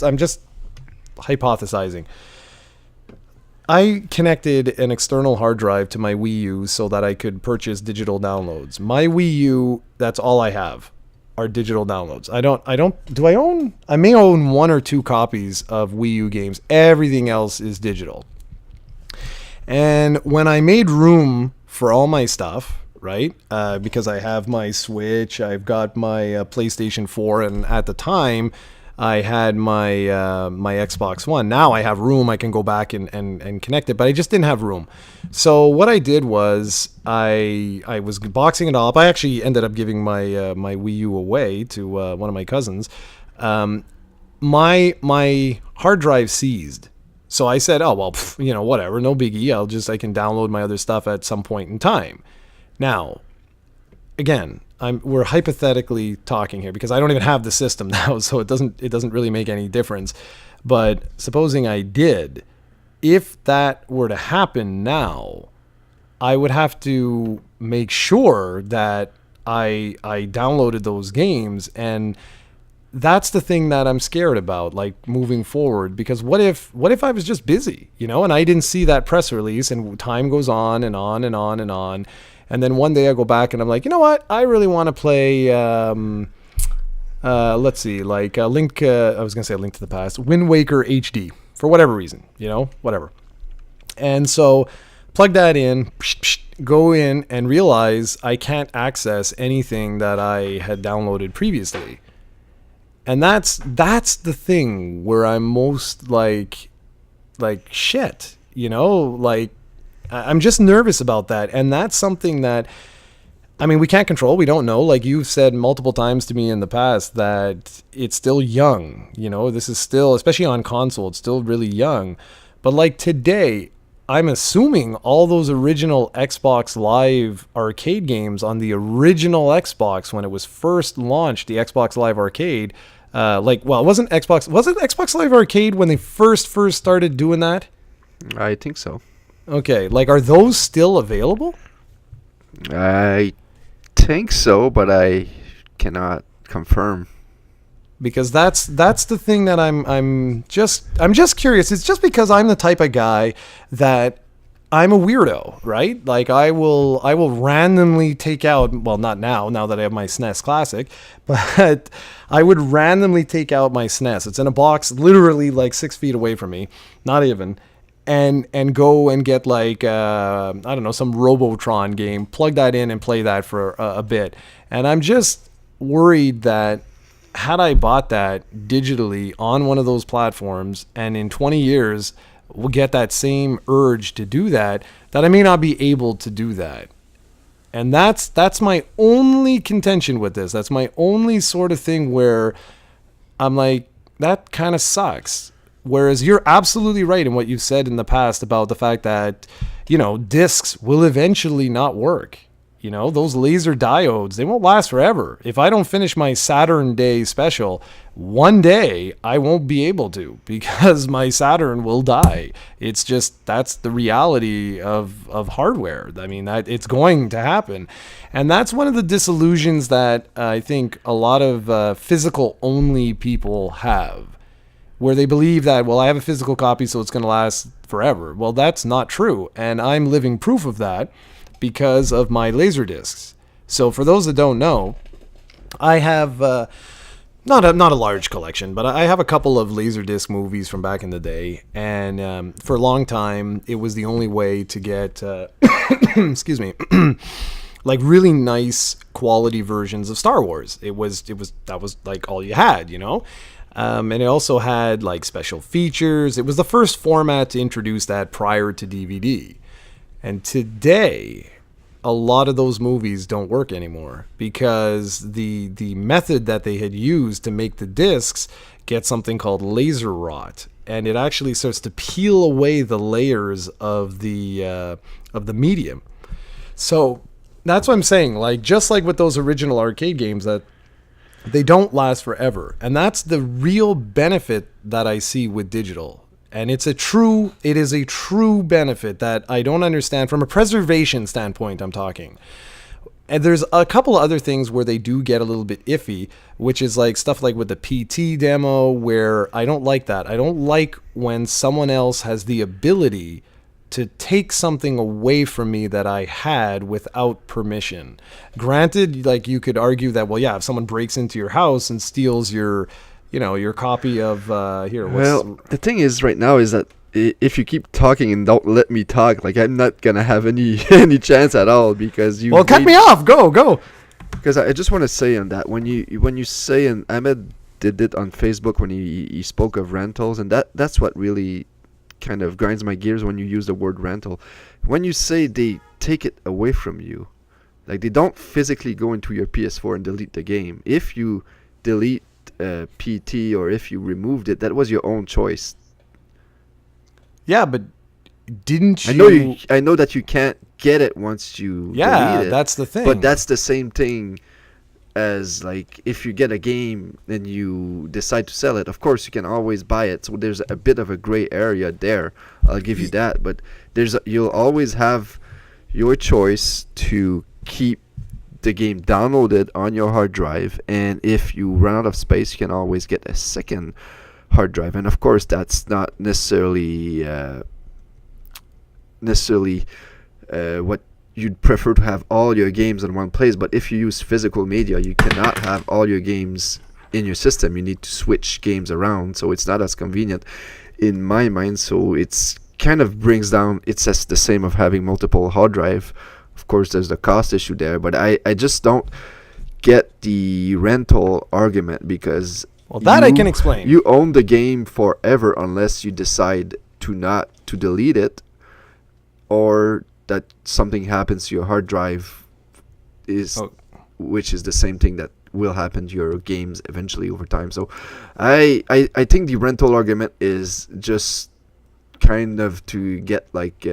[SPEAKER 1] I'm just hypothesizing. I connected an external hard drive to my Wii U so that I could purchase digital downloads. My Wii U, that's all I have, are digital downloads. I may own 1 or 2 copies of Wii U games. Everything else is digital. And when I made room for all my stuff, right, because I have my Switch, I've got my PlayStation 4, and at the time, I had my Xbox One. Now I have room. I can go back and connect it, but I just didn't have room. So what I did was I was boxing it all up. I actually ended up giving my Wii U away to one of my cousins. My hard drive seized. So I said, whatever, no biggie. I can download my other stuff at some point in time. Now, again, we're hypothetically talking here because I don't even have the system now, so it doesn't really make any difference. But supposing I did, if that were to happen now, I would have to make sure that I downloaded those games, and that's the thing that I'm scared about, like moving forward, because what if I was just busy, and I didn't see that press release, and time goes on and on and on and on, and then one day I go back and I'm like, you know what, I really want to play let's see, like Link I was gonna say Link to the Past, Wind Waker HD, for whatever reason, whatever. And so plug that in, go in, and realize I can't access anything that I had downloaded previously. And that's the thing where I'm most like shit, like I'm just nervous about that. And that's something that, I mean, we can't control. We don't know. Like you've said multiple times to me in the past that it's still young. This is still, especially on console, it's still really young. But like today, I'm assuming all those original Xbox Live Arcade games on the original Xbox when it was first launched, the Xbox Live Arcade, was it Xbox Live Arcade when they first started doing that?
[SPEAKER 2] I think so.
[SPEAKER 1] Okay, like are those still available?
[SPEAKER 2] I think so, but I cannot confirm.
[SPEAKER 1] Because that's the thing that I'm just curious. It's just because I'm the type of guy that I'm a weirdo, right? Like I will randomly take out, well, not now that I have my SNES Classic, but I would randomly take out my SNES. It's in a box literally like 6 feet away from me, not even, and go and get like I don't know, some Robotron game, plug that in and play that for a bit. And I'm just worried that had I bought that digitally on one of those platforms, and in 20 years we'll get that same urge to do that I may not be able to do that. And that's my only contention with this. That's my only sort of thing where I'm like, that kind of sucks. Whereas you're absolutely right in what you've said in the past about the fact that, discs will eventually not work. Those laser diodes, they won't last forever. If I don't finish my Saturn Day special, one day I won't be able to, because my Saturn will die. It's just, that's the reality of hardware. I mean, that it's going to happen. And that's one of the disillusions that I think a lot of physical only people have, where they believe that, well, I have a physical copy, so it's going to last forever. Well, that's not true. And I'm living proof of that, because of my laser discs. So for those that don't know, I have not a large collection, but I have a couple of Laserdisc movies from back in the day, and for a long time it was the only way to get excuse me like really nice quality versions of Star Wars. That was like all you had, and it also had like special features. It was the first format to introduce that prior to DVD. And today, a lot of those movies don't work anymore, because the method that they had used to make the discs gets something called laser rot, and it actually starts to peel away the layers of the medium. So that's what I'm saying. Like, just like with those original arcade games, that they don't last forever, and that's the real benefit that I see with digital. And it is a true benefit that I don't understand from a preservation standpoint, I'm talking. And there's a couple of other things where they do get a little bit iffy, which is like stuff like with the PT demo, where I don't like that. I don't like when someone else has the ability to take something away from me that I had without permission. Granted, like you could argue that, well, yeah, if someone breaks into your house and steals your copy of
[SPEAKER 2] Well, the thing is right now is that if you keep talking and don't let me talk, like I'm not gonna have any chance at all, because you.
[SPEAKER 1] Well, cut me off. Go.
[SPEAKER 2] Because I just want to say on that, when you say, and Ahmed did it on Facebook when he spoke of rentals, and that's what really kind of grinds my gears when you use the word rental. When you say they take it away from you, like they don't physically go into your PS4 and delete the game. If you delete PT, or if you removed it, that was your own choice.
[SPEAKER 1] Yeah, but didn't you?
[SPEAKER 2] I know that you can't get it once you delete it.
[SPEAKER 1] That's the thing.
[SPEAKER 2] But that's the same thing as like if you get a game and you decide to sell it, of course you can always buy it. So there's a bit of a gray area there. I'll give you that. But you'll always have your choice to keep the game downloaded on your hard drive, and if you run out of space, you can always get a second hard drive. And of course, that's not necessarily what you'd prefer, to have all your games in one place. But if you use physical media, you cannot have all your games in your system. You need to switch games around, so it's not as convenient in my mind. So it's kind of brings down, it's as the same of having multiple hard drive. Of course, there's the cost issue there, but I just don't get the rental argument, because
[SPEAKER 1] I can explain.
[SPEAKER 2] You own the game forever unless you decide to delete it, or that something happens to your hard drive, which is the same thing that will happen to your games eventually over time. So I think the rental argument is just kind of to get like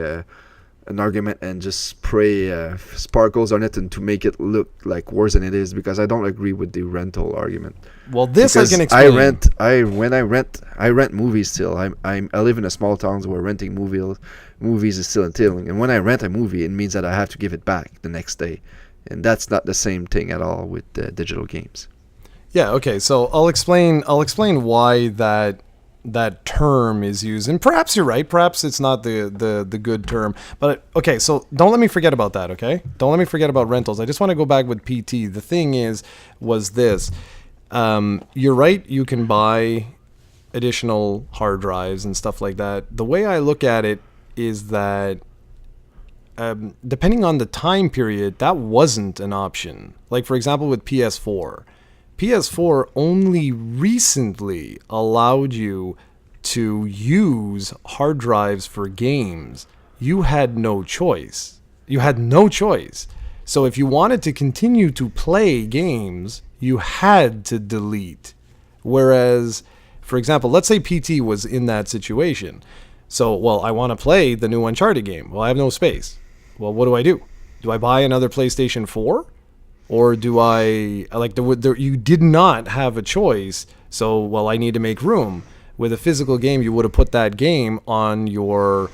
[SPEAKER 2] an argument and just spray sparkles on it and to make it look like worse than it is, because I don't agree with the rental argument.
[SPEAKER 1] Well, this
[SPEAKER 2] because
[SPEAKER 1] I can explain.
[SPEAKER 2] I rent movies still. I live in a small town where renting movies is still entailing, and when I rent a movie, it means that I have to give it back the next day, and that's not the same thing at all with digital games.
[SPEAKER 1] Yeah. Okay. So I'll explain why that term is used, and perhaps you're right. Perhaps it's not the good term, but okay. So don't let me forget about that. Okay, don't let me forget about rentals. I just want to go back with PT. The thing was this. You're right. You can buy additional hard drives and stuff like that. The way I look at it is that depending on the time period, that wasn't an option. Like for example, with PS4. PS4 only recently allowed you to use hard drives for games. You had no choice. So if you wanted to continue to play games, you had to delete. Whereas, for example, let's say PT was in that situation. So, well, I want to play the new Uncharted game. Well, I have no space. Well, what do? Do I buy another PlayStation 4? Or do I, like, you did not have a choice, so, well, I need to make room. With a physical game, you would have put that game on your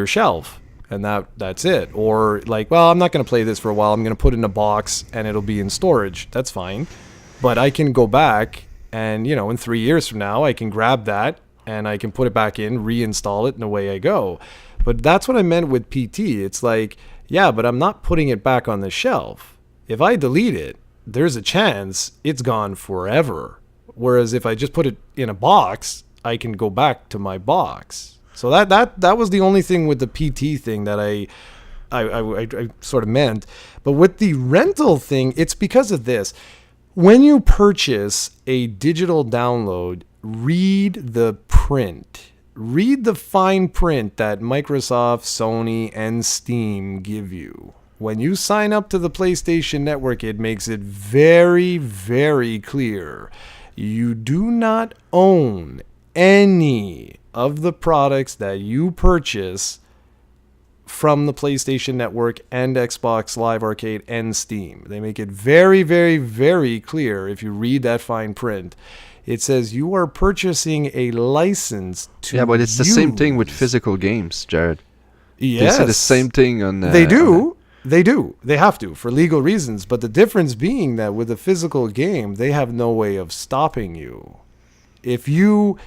[SPEAKER 1] shelf, and that's it. Or, like, well, I'm not going to play this for a while, I'm going to put it in a box, and it'll be in storage. That's fine. But I can go back, and, in 3 years from now, I can grab that, and I can put it back in, reinstall it, and away I go. But that's what I meant with PT. It's like, yeah, but I'm not putting it back on the shelf. If I delete it, there's a chance it's gone forever. Whereas if I just put it in a box, I can go back to my box. So that was the only thing with the PT thing that I sort of meant. But with the rental thing, it's because of this. When you purchase a digital download, read the print. Read the fine print that Microsoft, Sony, and Steam give you. When you sign up to the PlayStation Network, it makes it very, very clear. You do not own any of the products that you purchase from the PlayStation Network and Xbox Live Arcade and Steam. They make it very, very, very clear if you read that fine print. It says you are purchasing a license to
[SPEAKER 2] Yeah, but it's the same thing with physical games, Jarrod.
[SPEAKER 1] Yes.
[SPEAKER 2] They say the same thing on...
[SPEAKER 1] They do. They do. They have to, for legal reasons. But the difference being that with a physical game, they have no way of stopping you.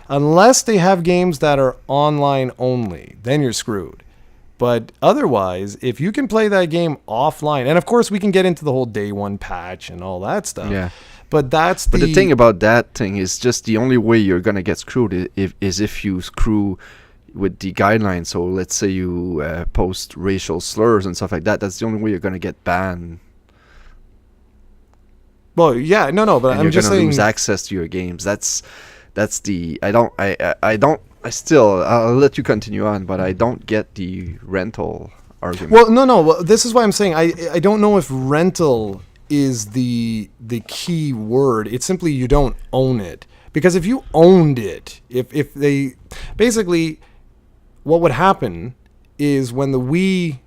[SPEAKER 1] Unless they have games that are online only, then you're screwed. But otherwise, if you can play that game offline, and of course we can get into the whole day one patch and all that stuff.
[SPEAKER 2] Yeah.
[SPEAKER 1] But But
[SPEAKER 2] the thing about that thing is just the only way you're going to get screwed is if you screw with the guidelines. So let's say you post racial slurs and stuff like that. That's the only way you're going to get banned.
[SPEAKER 1] Well, yeah, no, but I'm just saying,
[SPEAKER 2] you're going to lose access to your games. That's the I'll let you continue on, but I don't get the rental argument.
[SPEAKER 1] Well, no. Well, this is why I'm saying I don't know if rental is the key word. It's simply you don't own it. Because if you owned it, if they basically, what would happen is when the Wii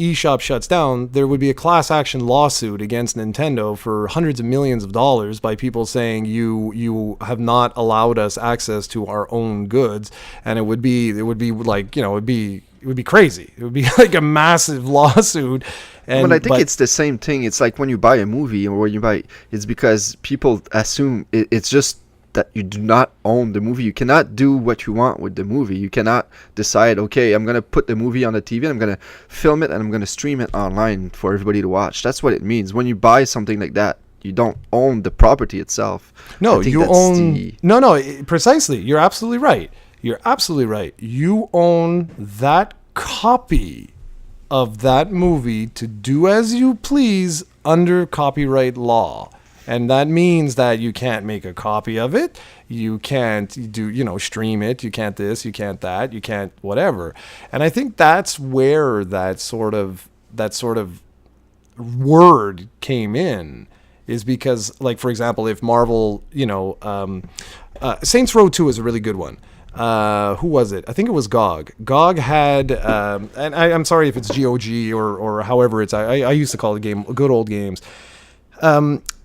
[SPEAKER 1] eShop shuts down, there would be a class action lawsuit against Nintendo for hundreds of millions of dollars by people saying you have not allowed us access to our own goods, and it would be like, it would be crazy. It would be like a massive lawsuit.
[SPEAKER 2] But I think it's the same thing. It's like when you buy a movie or when you buy, it's because people assume it's just that you do not own the movie. You cannot do what you want with the movie. You cannot decide, okay, I'm going to put the movie on the TV and I'm going to film it and I'm going to stream it online for everybody to watch. That's what it means. When you buy something like that, you don't own the property itself.
[SPEAKER 1] No, you own... No, precisely. You're absolutely right. You're absolutely right. You own that copy of that movie to do as you please under copyright law. And that means that you can't make a copy of it. You can't do, stream it. You can't this, you can't that, you can't whatever. And I think that's where that sort of word came in, is because, like, for example, if Marvel, Saints Row 2 is a really good one. Who was it? I think it was GOG. GOG had, and I'm sorry if it's GOG or however it's, I used to call the game good old games.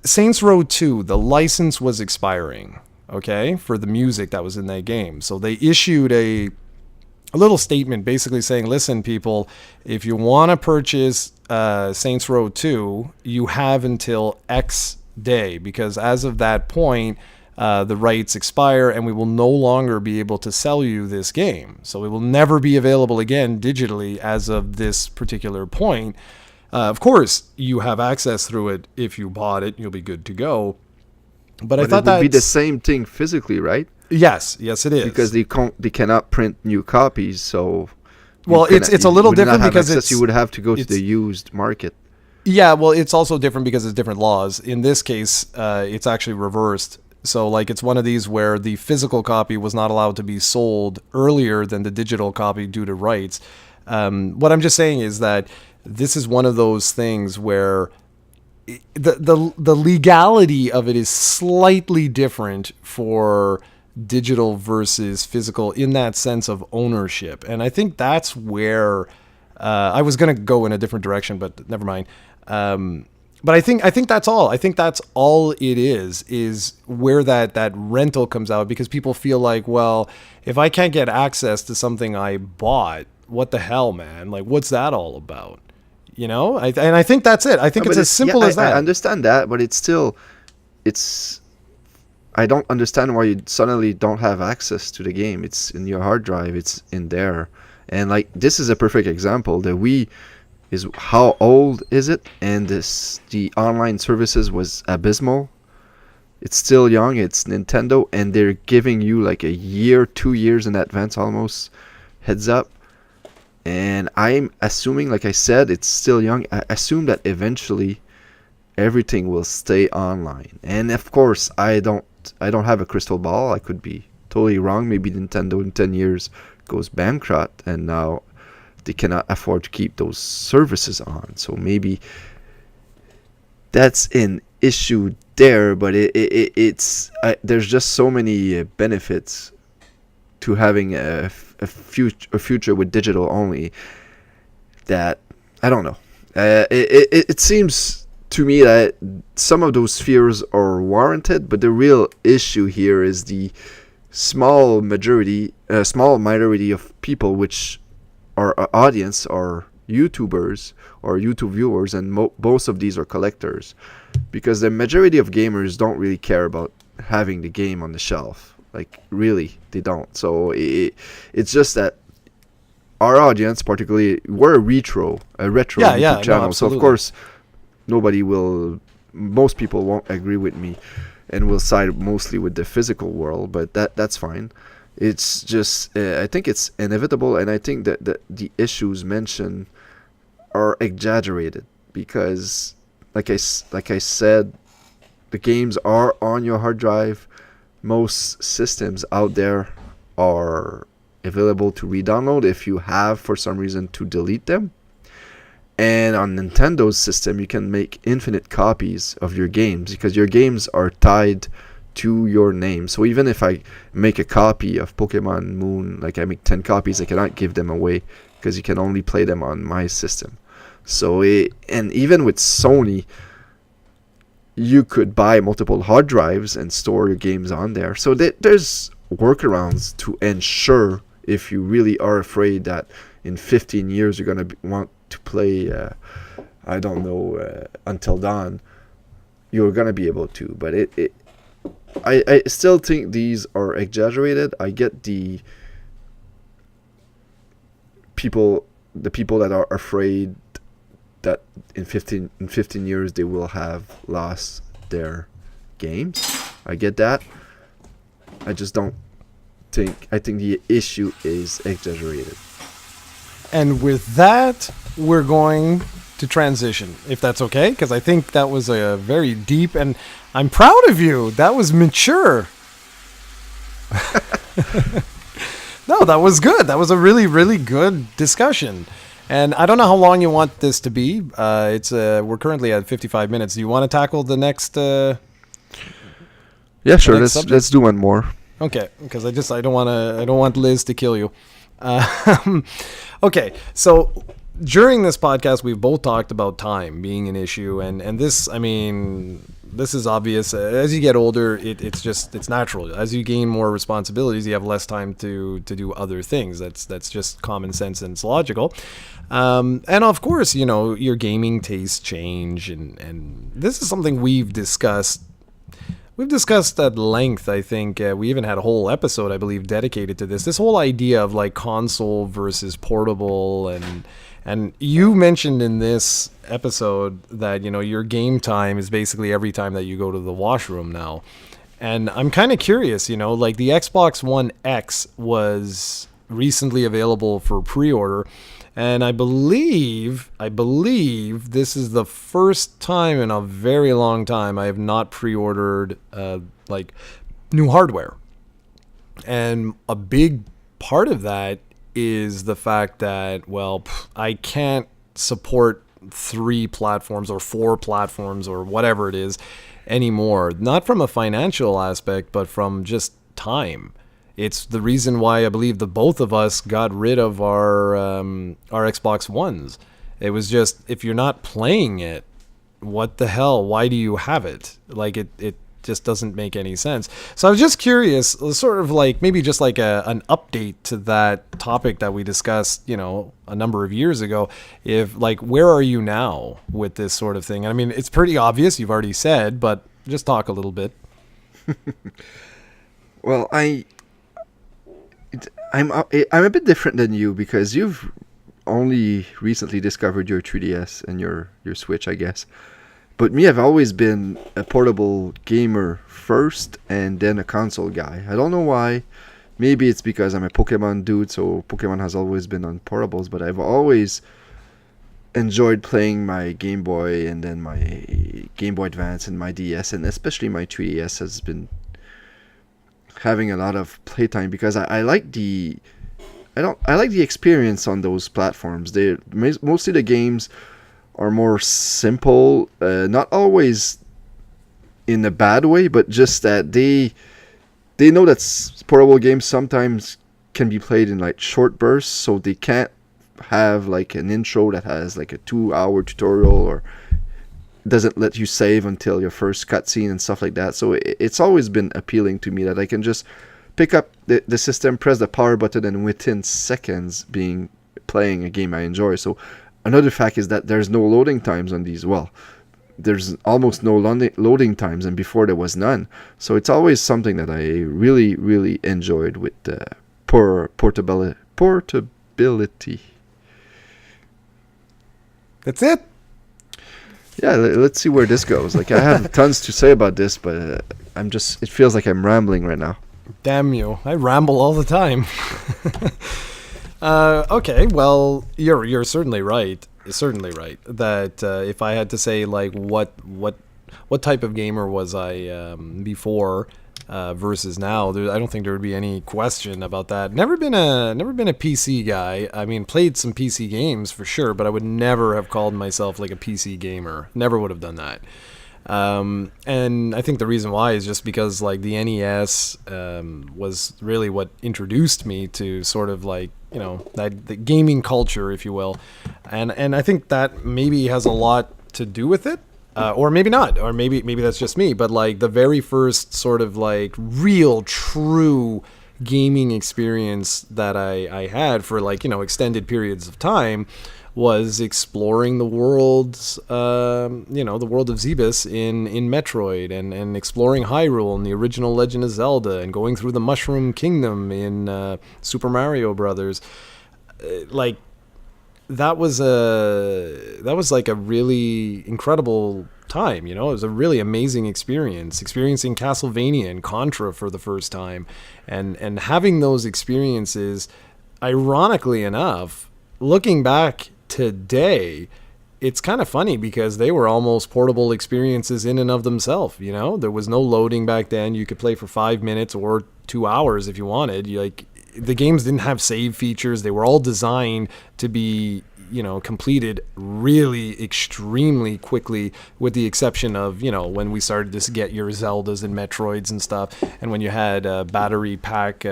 [SPEAKER 1] Saints Row 2, the license was expiring, okay, for the music that was in that game. So they issued a little statement basically saying, listen, people, if you want to purchase Saints Row 2, you have until X day, because as of that point, the rights expire and we will no longer be able to sell you this game. So it will never be available again digitally as of this particular point. Of course, you have access through it. If you bought it, you'll be good to go. But I thought that would
[SPEAKER 2] be the same thing physically, right?
[SPEAKER 1] Yes, it is.
[SPEAKER 2] Because they cannot print new copies, so...
[SPEAKER 1] Well, it's a little different because
[SPEAKER 2] you would have to go to the used market.
[SPEAKER 1] Yeah, well, it's also different because it's different laws. In this case, it's actually reversed. So, like, it's one of these where the physical copy was not allowed to be sold earlier than the digital copy due to rights. What I'm just saying is that this is one of those things where the legality of it is slightly different for digital versus physical in that sense of ownership. And I think that's where I was going to go in a different direction, but never mind. But I think that's all. I think that's all it is where that rental comes out, because people feel like, well, if I can't get access to something I bought, what the hell, man? Like, what's that all about? And I think that's it. I think it's as simple as that.
[SPEAKER 2] I understand that, but I don't understand why you suddenly don't have access to the game. It's in your hard drive. It's in there. And, like, this is a perfect example. The Wii is, how old is it? And the online services was abysmal. It's still young. It's Nintendo, and they're giving you like a year, 2 years in advance almost heads up. And I'm assuming, like I said, it's still young. I assume that eventually everything will stay online. And of course, I don't have a crystal ball. I could be totally wrong. Maybe Nintendo in 10 years goes bankrupt and now they cannot afford to keep those services on. So maybe that's an issue there, but it's there's just so many benefits to having a future with digital only that I don't know. It seems to me that some of those fears are warranted, but the real issue here is the small minority of people, which are audience, are YouTubers or YouTube viewers, and most of these are collectors, because the majority of gamers don't really care about having the game on the shelf. Like, really, they don't. So it's just that our audience, particularly, we're a retro YouTube channel.
[SPEAKER 1] No,
[SPEAKER 2] so of course, most people won't agree with me, and will side mostly with the physical world. But that's fine. It's just I think it's inevitable, and I think that the issues mentioned are exaggerated, because, like I said, the games are on your hard drive. Most systems out there are available to re-download if you have, for some reason, to delete them. And on Nintendo's system, you can make infinite copies of your games, because your games are tied to your name. So even if I make a copy of Pokemon Moon, like I make 10 copies, I cannot give them away, because you can only play them on my system. And even with Sony, you could buy multiple hard drives and store your games on there. So there's workarounds to ensure, if you really are afraid that in 15 years you're going to want to play, I don't know, Until Dawn, you're going to be able to. But I still think these are exaggerated. I get the people that are afraid that in 15 years they will have lost their games. I get that. I just don't think. I think the issue is exaggerated.
[SPEAKER 1] And with that, we're going to transition, if that's okay, because I think that was a very deep, and I'm proud of you. That was mature. No, that was good. That was a really, really good discussion. And I don't know how long you want this to be. We're currently at 55 minutes. Do you want to tackle the next?
[SPEAKER 2] Yeah, sure. Let's do one more.
[SPEAKER 1] Okay, because I don't want Liz to kill you. Okay, so during this podcast, we've both talked about time being an issue, and this, I mean, this is obvious. As you get older, it's natural. As you gain more responsibilities, you have less time to do other things. That's just common sense and it's logical. And of course, your gaming tastes change, and this is something we've discussed. We've discussed at length. I think we even had a whole episode, I believe, dedicated to this. This whole idea of like console versus portable, and you mentioned in this episode that your game time is basically every time that you go to the washroom now. And I'm kind of curious, like the Xbox One X was recently available for pre-order. And I believe this is the first time in a very long time I have not pre-ordered like new hardware. And a big part of that is the fact that, well, I can't support 3 platforms or 4 platforms or whatever it is anymore. Not from a financial aspect, but from just time. It's the reason why I believe the both of us got rid of our Xbox Ones. It was just, if you're not playing it, what the hell? Why do you have it? Like it just doesn't make any sense. So I was just curious, sort of like maybe just like an update to that topic that we discussed, a number of years ago. If like, where are you now with this sort of thing? I mean, it's pretty obvious, you've already said, but just talk a little bit.
[SPEAKER 2] Well, I'm a bit different than you because you've only recently discovered your 3DS and your Switch, I guess. But me, I've always been a portable gamer first and then a console guy. I don't know why. Maybe it's because I'm a Pokemon dude, so Pokemon has always been on portables, but I've always enjoyed playing my Game Boy and then my Game Boy Advance and my DS, and especially my 3DS has been having a lot of playtime because I like the experience on those platforms. Mostly the games are more simple, not always in a bad way, but just that they know that portable games sometimes can be played in like short bursts, so they can't have like an intro that has like a 2-hour tutorial or doesn't let you save until your first cutscene and stuff like that. So it's always been appealing to me that I can just pick up the system, press the power button, and within seconds playing a game I enjoy. So another fact is that there's no loading times on these. Well, there's almost no loading times, and before there was none. So it's always something that I really, really enjoyed with portability.
[SPEAKER 1] That's it.
[SPEAKER 2] Yeah, let's see where this goes. Like, I have tons to say about this, but it feels like I'm rambling right now.
[SPEAKER 1] Damn you. I ramble all the time. Okay, well, you're certainly right. Certainly right. That if I had to say, like, what type of gamer was I before versus now, I don't think there would be any question about that. Never been a PC guy. I mean, played some PC games for sure, but I would never have called myself like a PC gamer. Never would have done that. And I think the reason why is just because like the NES was really what introduced me to sort of like that the gaming culture, if you will, and I think that maybe has a lot to do with it. Or maybe not, or maybe that's just me, but like the very first sort of like real true gaming experience that I had for like, extended periods of time was exploring the worlds, the world of Zebus in Metroid, and exploring Hyrule and the original Legend of Zelda, and going through the Mushroom Kingdom in Super Mario Brothers. Like, that was like a really incredible time. It was a really amazing experience, experiencing Castlevania and Contra for the first time, and having those experiences. Ironically enough, looking back today, it's kind of funny because they were almost portable experiences in and of themselves. There was no loading back then. You could play for 5 minutes or 2 hours if you wanted. The games didn't have save features. They were all designed to be, completed really extremely quickly, with the exception of, when we started to get your Zeldas and Metroids and stuff, and when you had battery pack,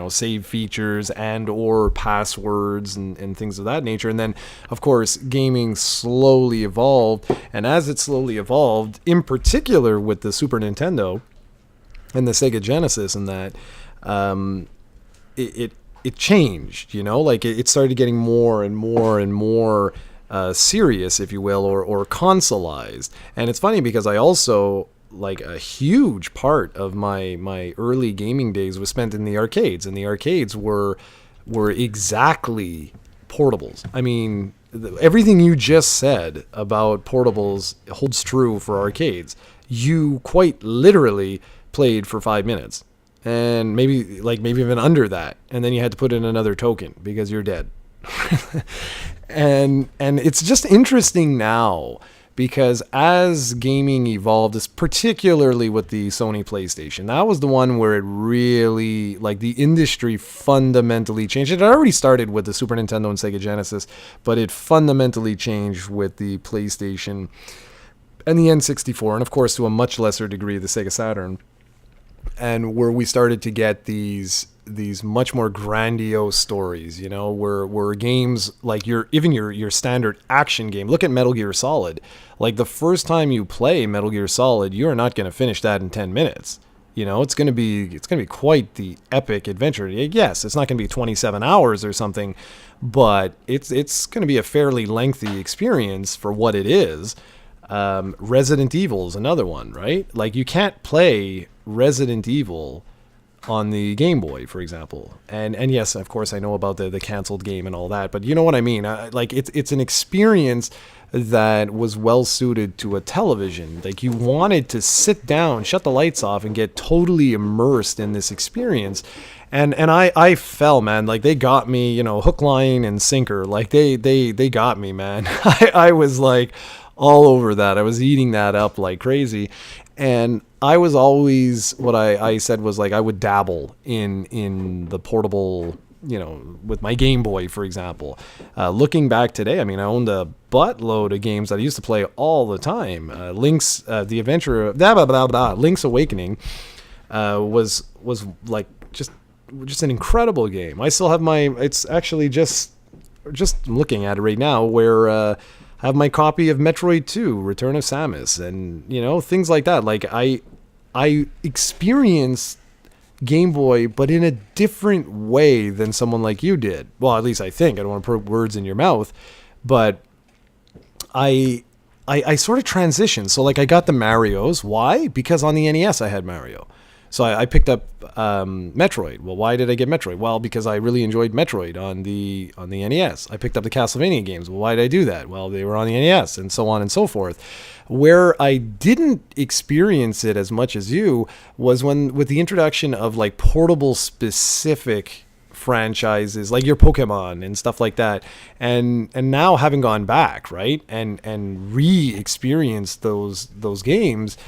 [SPEAKER 1] save features and or passwords and things of that nature. And then, of course, gaming slowly evolved. And as it slowly evolved, in particular with the Super Nintendo and the Sega Genesis and that, it changed, it started getting more and more and more serious, if you will, or consoleized. And it's funny because I also, like, a huge part of my early gaming days was spent in the arcades, and the arcades were exactly portables. I mean, everything you just said about portables holds true for arcades. You quite literally played for 5 minutes. And maybe even under that, and then you had to put in another token because you're dead. and it's just interesting now, because as gaming evolved, particularly with the Sony PlayStation, that was the one where it really, like, the industry fundamentally changed. It had already started with the Super Nintendo and Sega Genesis, but it fundamentally changed with the PlayStation and the N64, and of course to a much lesser degree the Sega Saturn. And where we started to get these much more grandiose stories, where games like your standard action game. Look at Metal Gear Solid. Like, the first time you play Metal Gear Solid, you are not going to finish that in 10 minutes. It's going to be quite the epic adventure. Yes, it's not going to be 27 hours or something, but it's going to be a fairly lengthy experience for what it is. Resident Evil is another one, right? Like, you can't play Resident Evil on the Game Boy, for example. And yes, of course, I know about the canceled game and all that, but you know what I mean? Like, it's an experience that was well suited to a television. Like, you wanted to sit down, shut the lights off, and get totally immersed in this experience. And I fell, man. Like, they got me, hook, line, and sinker. Like, they got me, man. I was like all over that. I was eating that up like crazy. And I was always, what I said was, like, I would dabble in the portable, with my Game Boy, for example. Looking back today, I mean, I owned a buttload of games that I used to play all the time. Link's Awakening was like just an incredible game. I still have it's actually just looking at it right now, where I have my copy of Metroid 2, Return of Samus, and, things like that. Like, I experienced Game Boy, but in a different way than someone like you did. Well, at least I think. I don't want to put words in your mouth, but I sort of transitioned. So, like, I got the Marios. Why? Because on the NES I had Mario. So I picked up Metroid. Well, why did I get Metroid? Well, because I really enjoyed Metroid on the NES. I picked up the Castlevania games. Well, why did I do that? Well, they were on the NES, and so on and so forth. Where I didn't experience it as much as you was with the introduction of, like, portable specific franchises, like your Pokemon and stuff like that. And now, having gone back, right, and re-experienced those games,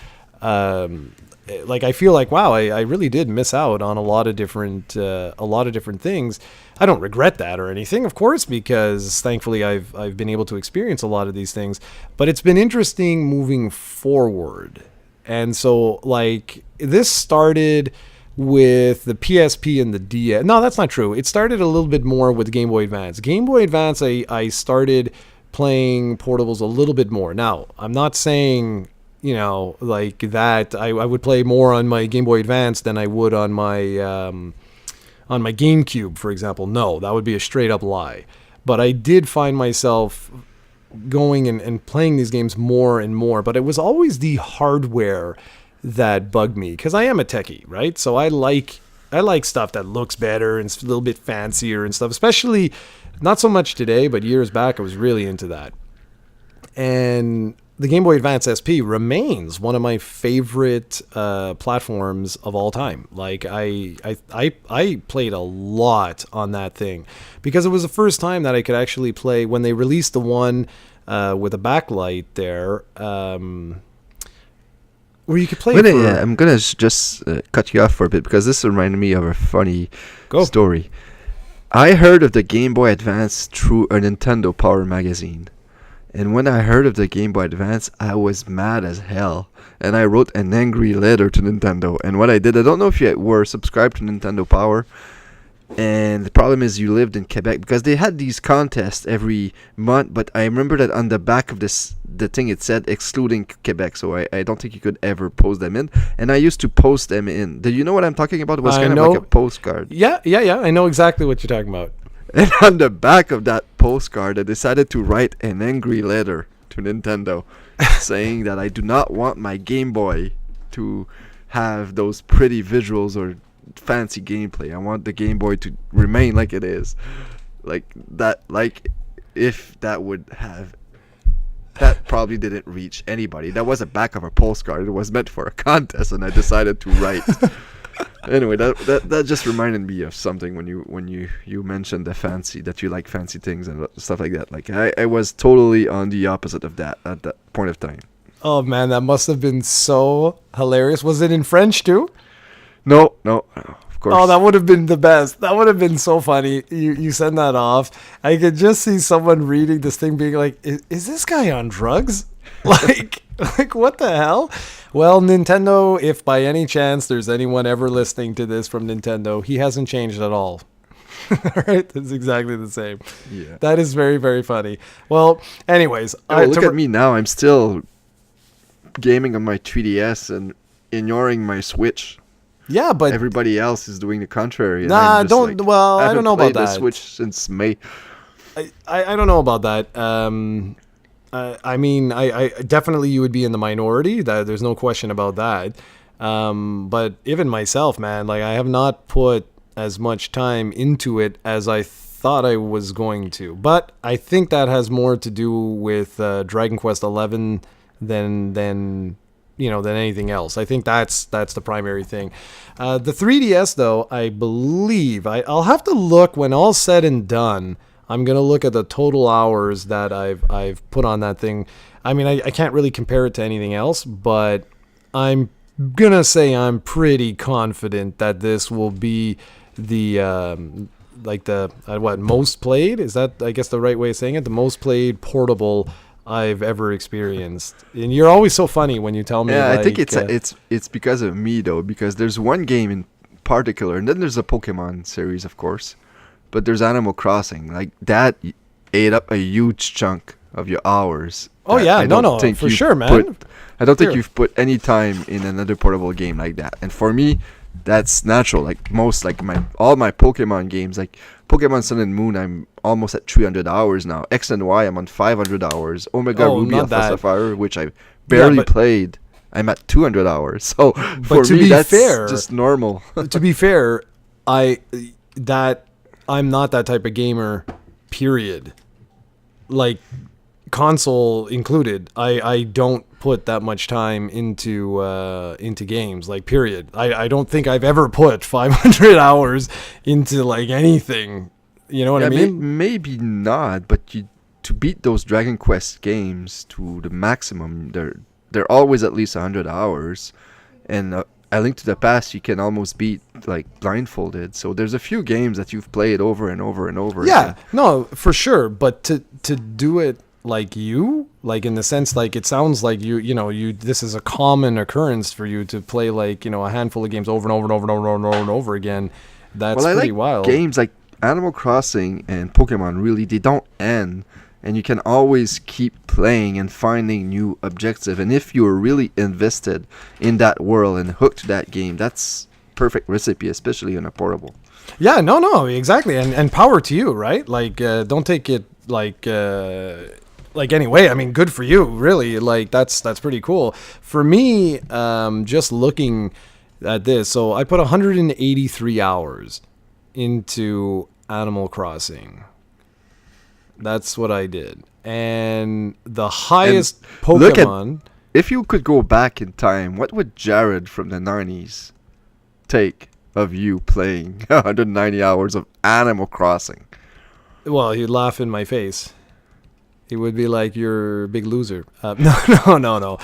[SPEAKER 1] like, I feel like, wow, I really did miss out on a lot of different things. I don't regret that or anything, of course, because thankfully I've been able to experience a lot of these things. But it's been interesting moving forward. And so, like, this started with the PSP and the DS. No, that's not true. It started a little bit more with Game Boy Advance. Game Boy Advance, I started playing portables a little bit more. Now, I'm not saying, like that. I would play more on my Game Boy Advance than I would on my GameCube, for example. No, that would be a straight up lie. But I did find myself going and playing these games more and more. But it was always the hardware that bugged me, because I am a techie, right? So I like stuff that looks better and a little bit fancier and stuff, especially not so much today, but years back I was really into that. And the Game Boy Advance SP remains one of my favorite platforms of all time. Like I played a lot on that thing because it was the first time that I could actually play when they released the one with a backlight there. Where you could play.
[SPEAKER 2] I'm gonna just cut you off for a bit because this reminded me of a funny story. I heard of the Game Boy Advance through a Nintendo Power magazine, and when I heard of the Game Boy Advance, I was mad as hell, and I wrote an angry letter to Nintendo. And what I did, I don't know if you were subscribed to Nintendo Power, and the problem is you lived in Quebec, because they had these contests every month, but I remember that on the back of the thing it said excluding Quebec, so I don't think you could ever post them in, and I used to post them in. Do you know what I'm talking about? It was kind of like a postcard.
[SPEAKER 1] Yeah, I know exactly what you're talking about.
[SPEAKER 2] And on the back of that postcard, I decided to write an angry letter to Nintendo saying that I do not want my Game Boy to have those pretty visuals or fancy gameplay. I want the Game Boy to remain like it is. Like that, like if that would have, that probably didn't reach anybody. That was a back of a postcard. It was meant for a contest, and I decided to write. Anyway, that just reminded me of something when you mentioned that you like fancy things and stuff like that. Like I was totally on the opposite of that at that point of time.
[SPEAKER 1] Oh man, that must have been so hilarious. Was it in French too?
[SPEAKER 2] No, of course.
[SPEAKER 1] Oh, that would have been the best. That would have been so funny. You send that off. I could just see someone reading this thing being like, is this guy on drugs? like what the hell? Well, Nintendo, if by any chance there's anyone ever listening to this from Nintendo, he hasn't changed at all. All right, it's exactly the same.
[SPEAKER 2] Yeah.
[SPEAKER 1] That is very, very funny. Well, anyways.
[SPEAKER 2] Look at me now. I'm still gaming on my 3DS and ignoring my Switch.
[SPEAKER 1] Yeah, but
[SPEAKER 2] everybody else is doing the contrary.
[SPEAKER 1] Nah, don't. Like, well, I don't know about that.
[SPEAKER 2] I haven't played the Switch since May.
[SPEAKER 1] I don't know about that. I mean, I definitely you would be in the minority. That there's no question about that. But even myself, man, like I have not put as much time into it as I thought I was going to. But I think that has more to do with Dragon Quest XI than anything else. I think that's the primary thing. The 3DS, though, I believe I'll have to look when all's said and done. I'm gonna look at the total hours that I've put on that thing. I mean, I can't really compare it to anything else, but I'm gonna say I'm pretty confident that this will be the most played. Is that, I guess, the right way of saying it? The most played portable I've ever experienced. And you're always so funny when you tell me.
[SPEAKER 2] Yeah, I think it's because of me though, because there's one game in particular, and then there's the Pokemon series, of course, but there's Animal Crossing. Like that ate up a huge chunk of your hours.
[SPEAKER 1] Oh yeah, no, for sure, man.
[SPEAKER 2] I don't think you've put any time in another portable game like that. And for me, that's natural. Like all my Pokemon games, like Pokemon Sun and Moon, I'm almost at 300 hours now. X and Y, I'm on 500 hours. Omega Ruby Alpha Sapphire, which I barely played, I'm at 200 hours. So for me, that's just normal.
[SPEAKER 1] To be fair, I'm not that type of gamer, period. Like, console included, I don't put that much time into games, like, period. I don't think I've ever put 500 hours into like anything. You know what I mean? Maybe
[SPEAKER 2] not, but to beat those Dragon Quest games to the maximum, they're always at least 100 hours, and A Link to the Past you can almost beat like blindfolded. So there's a few games that you've played over and over and over.
[SPEAKER 1] Yeah, no, for sure. But to do it like you, Like in the sense, like it sounds like this is a common occurrence for you to play like a handful of games over and over and over and over and over and over again. That's
[SPEAKER 2] Well, I
[SPEAKER 1] pretty
[SPEAKER 2] like
[SPEAKER 1] wild.
[SPEAKER 2] games like Animal Crossing and Pokemon. Really, they don't end, and you can always keep playing and finding new objective. And if you're really invested in that world and hooked to that game, that's perfect recipe, especially on a portable.
[SPEAKER 1] Yeah, no, exactly, and power to you, right? Like, don't take it like anyway. I mean, good for you, really. Like, that's pretty cool. For me, just looking at this, so I put 183 hours into Animal Crossing. That's what I did, and the highest
[SPEAKER 2] Look at
[SPEAKER 1] Pokemon.
[SPEAKER 2] if you could go back in time, what would Jarrod from the 90s take of you playing 190 hours of Animal Crossing?
[SPEAKER 1] Well, he'd laugh in my face. He would be like, "You're a big loser." No.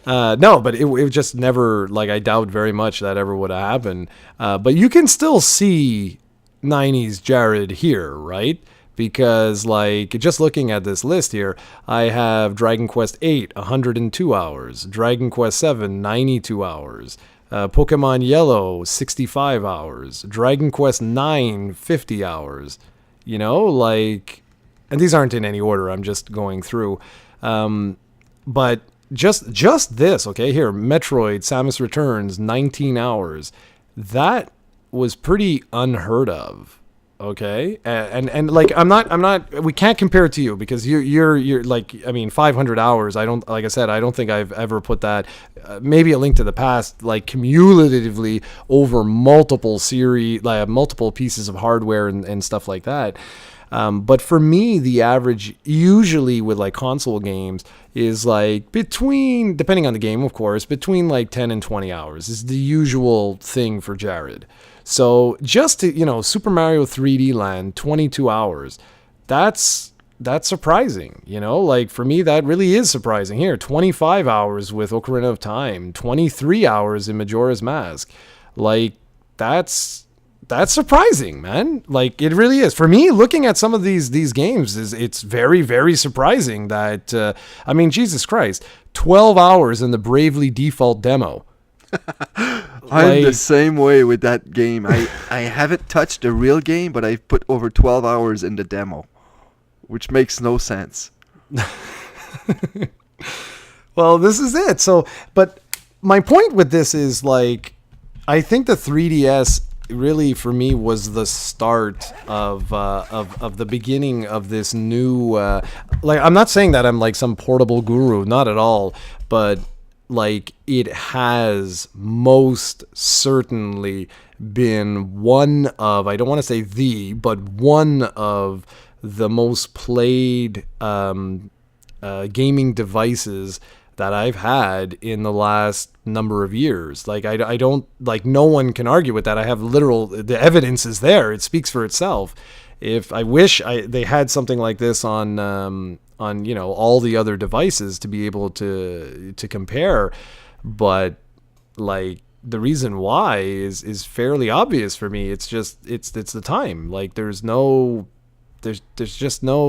[SPEAKER 1] No, but it just never, like, I doubt very much that ever would have happened. But you can still see 90s Jarrod here, right? Because, like, just looking at this list here, I have Dragon Quest 8, 102 hours. Dragon Quest 7, 92 hours. Pokemon Yellow, 65 hours. Dragon Quest 9, 50 hours. Like, and these aren't in any order. I'm just going through. But just this, okay, here, Metroid, Samus Returns, 19 hours. That was pretty unheard of. Okay, and like I'm not. We can't compare it to you because you're like, I mean, 500 hours. I don't, like I said, I don't think I've ever put that. Maybe A Link to the Past, like, cumulatively over multiple series, like multiple pieces of hardware and stuff like that. But for me, the average usually with like console games is like between, depending on the game, of course, between like 10 and 20 hours is the usual thing for Jarrod. So just to, Super Mario 3D Land, 22 hours, that's surprising, like for me, that really is surprising. Here, 25 hours with Ocarina of Time, 23 hours in Majora's Mask. Like, that's surprising, man. Like, it really is. For me, looking at some of these games, it's very, very surprising that, I mean, Jesus Christ, 12 hours in the Bravely Default demo.
[SPEAKER 2] I'm the same way with that game. I haven't touched the real game, but I've put over 12 hours in the demo, which makes no sense.
[SPEAKER 1] Well, this is it. So, but my point with this is, like, I think the 3DS really for me was the start of the beginning of this new like, I'm not saying that I'm like some portable guru, not at all, but like, it has most certainly been one of, I don't want to say but one of the most played gaming devices that I've had in the last number of years. Like, I don't, like, no one can argue with that. I have the evidence is there. It speaks for itself. If I wish they had something like this on all the other devices to be able to compare, but like, the reason why is fairly obvious for me. It's just it's the time. Like, there's just no,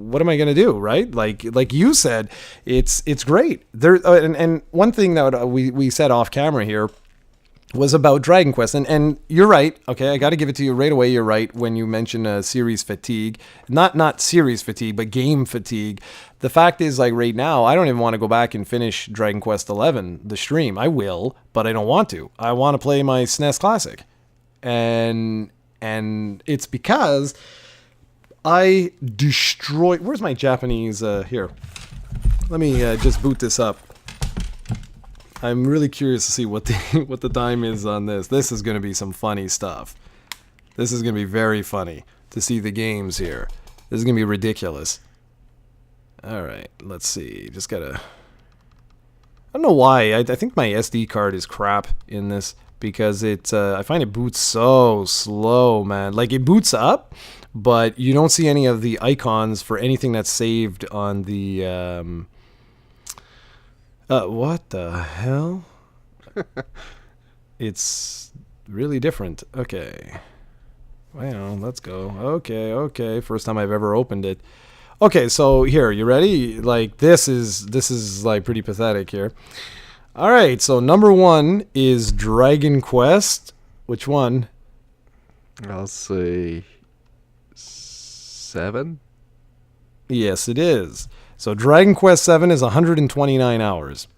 [SPEAKER 1] what am I gonna do, right? Like you said, it's great there. And one thing that we said off camera here was about Dragon Quest, and you're right. Okay, I got to give it to you right away. You're right when you mention series fatigue, not series fatigue, but game fatigue. The fact is, like, right now, I don't even want to go back and finish Dragon Quest 11, the stream. I will, but I don't want to. I want to play my SNES Classic, and it's because I destroyed. Where's my Japanese? Here, let me just boot this up. I'm really curious to see what the time is on this. This is going to be some funny stuff. This is going to be very funny to see the games here. This is going to be ridiculous. All right, let's see. Just gotta. I don't know why. I think my SD card is crap in this because I find it boots so slow, man. Like, it boots up, but you don't see any of the icons for anything that's saved on the. What the hell? It's really different. Okay. Well, let's go. Okay. First time I've ever opened it. Okay, so here, you ready? Like this is like pretty pathetic here. All right, so number 1 is Dragon Quest. Which one?
[SPEAKER 2] I'll say 7.
[SPEAKER 1] Yes, it is. So Dragon Quest 7 is 129 hours.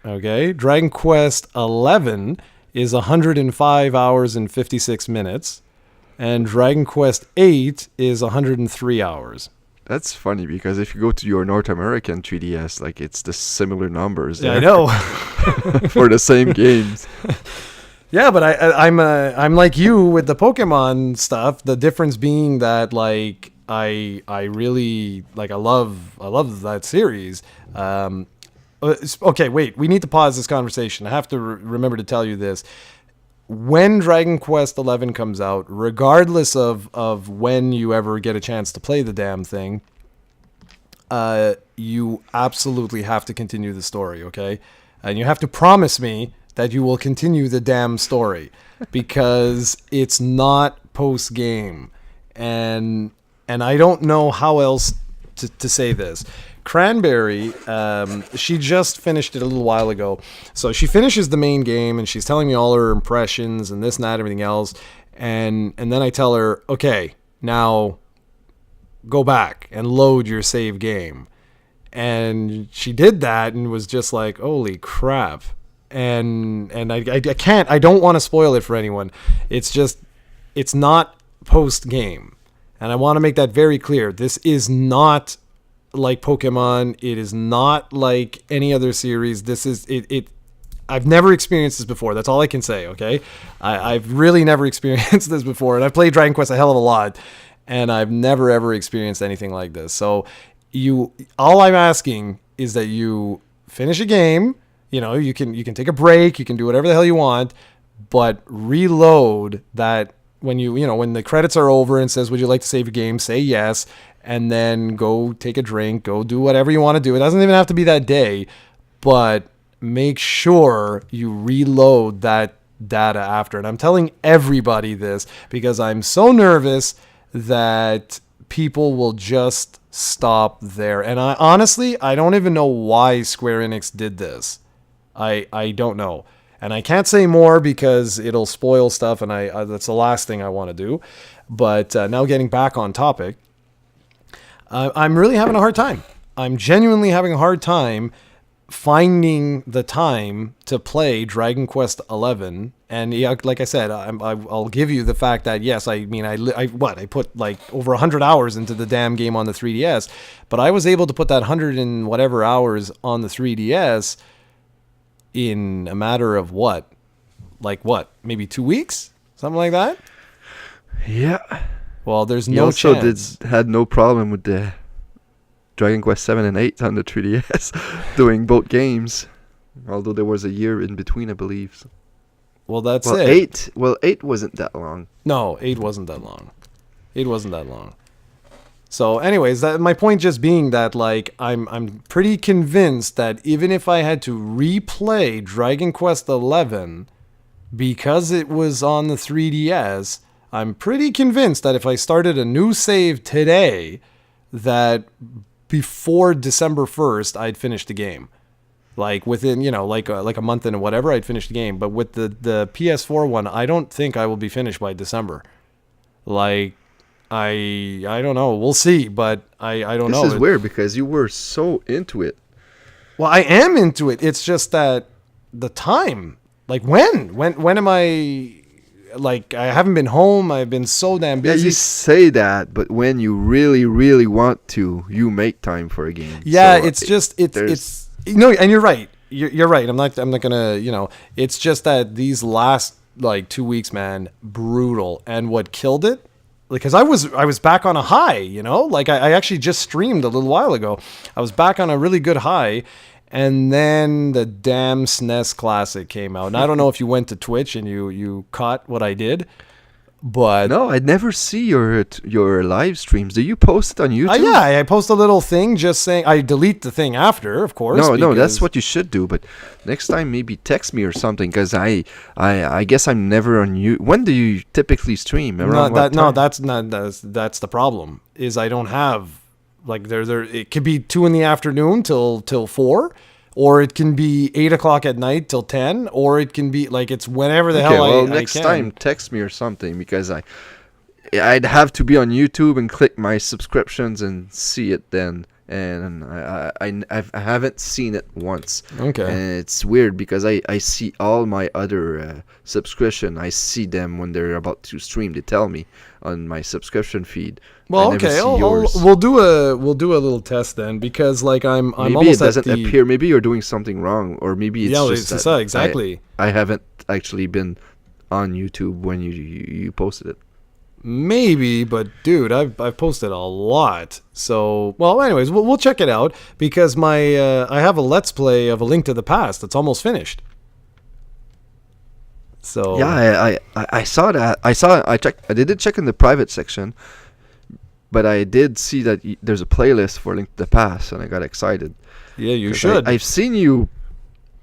[SPEAKER 1] Okay, Dragon Quest 11 is 105 hours and 56 minutes, and Dragon Quest 8 is 103 hours.
[SPEAKER 2] That's funny because if you go to your North American 3DS, like it's the similar numbers.
[SPEAKER 1] Yeah, I
[SPEAKER 2] there
[SPEAKER 1] know.
[SPEAKER 2] for the same games.
[SPEAKER 1] Yeah, but I'm like you with the Pokemon stuff. The difference being that like I really like I love that series. Okay, wait. We need to pause this conversation. I have to remember to tell you this. When Dragon Quest 11 comes out, regardless of when you ever get a chance to play the damn thing, you absolutely have to continue the story, okay? And you have to promise me that you will continue the damn story because it's not post-game. And I don't know how else to say this. Cranberry, she just finished it a little while ago. So she finishes the main game and she's telling me all her impressions and this and that, everything else. And then I tell her, okay, now go back and load your save game. And she did that and was just like, holy crap. And I can't, I don't want to spoil it for anyone. It's just, it's not post game. And I want to make that very clear. This is not like Pokemon. It is not like any other series. This is it. I've never experienced this before. That's all I can say. Okay, I've really never experienced this before, and I've played Dragon Quest a hell of a lot, and I've never ever experienced anything like this. So all I'm asking is that you finish a game. You know, you can take a break. You can do whatever the hell you want, but reload that when when the credits are over and says, "Would you like to save your game?" Say yes. And then go take a drink, go do whatever you want to do. It doesn't even have to be that day, but make sure you reload that data after. And I'm telling everybody this because I'm so nervous that people will just stop there. And I honestly don't even know why Square Enix did this. I don't know. And I can't say more because it'll spoil stuff, and that's the last thing I want to do. But now getting back on topic, I'm really having a hard time. I'm genuinely having a hard time finding the time to play Dragon Quest 11. And yeah, like I said, I'll give you the fact that yes, I put like over 100 hours into the damn game on the 3DS, but I was able to put that 100 and whatever hours on the 3DS in a matter of maybe 2 weeks, something like that.
[SPEAKER 2] Yeah.
[SPEAKER 1] Well, there's
[SPEAKER 2] He
[SPEAKER 1] no
[SPEAKER 2] also
[SPEAKER 1] chance.
[SPEAKER 2] had no problem with the Dragon Quest 7 and 8 on the 3DS doing both games, although there was a year in between, I believe.
[SPEAKER 1] Well, that's
[SPEAKER 2] Well,
[SPEAKER 1] it.
[SPEAKER 2] 8 wasn't that long.
[SPEAKER 1] No, 8 wasn't that long. 8 wasn't that long. So, anyways, my point just being that like I'm pretty convinced that even if I had to replay Dragon Quest 11 because it was on the 3DS, I'm pretty convinced that if I started a new save today, that before December 1st, I'd finish the game. Like within, like a month and whatever, I'd finish the game. But with the PS4 one, I don't think I will be finished by December. Like, I don't know. We'll see, but I don't know.
[SPEAKER 2] This is weird because you were so into it.
[SPEAKER 1] Well, I am into it. It's just that the time. Like when am I? Like I haven't been home. I've been so damn busy.
[SPEAKER 2] Yeah, you say that, but when you really, really want to, you make time for a game.
[SPEAKER 1] Yeah,
[SPEAKER 2] so
[SPEAKER 1] it's no, and you're right. You're right. I'm not gonna. It's just that these last like 2 weeks, man, brutal. And what killed it? Because I was back on a high. Like I actually just streamed a little while ago. I was back on a really good high. And then the damn SNES Classic came out. And I don't know if you went to Twitch and you caught what I did, but
[SPEAKER 2] no, I never see your live streams. Do you post it on YouTube?
[SPEAKER 1] Yeah, I post a little thing just saying I delete the thing after, of course.
[SPEAKER 2] No, that's what you should do. But next time, maybe text me or something, because I guess I'm never on you. When do you typically stream?
[SPEAKER 1] That's the problem. Is I don't have Like there it could be 2 p.m. till 4, or it can be 8 o'clock at night till 10, or it can be like it's whenever the hell I
[SPEAKER 2] next
[SPEAKER 1] can.
[SPEAKER 2] time text me or something, because I'd have to be on YouTube and click my subscriptions and see it then. And I haven't seen it once.
[SPEAKER 1] Okay.
[SPEAKER 2] And it's weird because I see all my other subscription. I see them when they're about to stream. They tell me on my subscription feed.
[SPEAKER 1] Well,
[SPEAKER 2] I never
[SPEAKER 1] okay.
[SPEAKER 2] see yours.
[SPEAKER 1] We'll do a little test then, because like I'm
[SPEAKER 2] Maybe
[SPEAKER 1] almost
[SPEAKER 2] it doesn't
[SPEAKER 1] at the,
[SPEAKER 2] appear. Maybe you're doing something wrong, or maybe it's just
[SPEAKER 1] it's
[SPEAKER 2] that
[SPEAKER 1] exactly.
[SPEAKER 2] I haven't actually been on YouTube when you posted it.
[SPEAKER 1] Maybe, but dude, I've posted a lot. So, well, anyways, we'll check it out, because my I have a Let's Play of A Link to the Past that's almost finished. So
[SPEAKER 2] Yeah, I saw that. I checked. I did check in the private section, but I did see that there's a playlist for Link to the Past, and I got excited.
[SPEAKER 1] yeah, you should.
[SPEAKER 2] I've seen you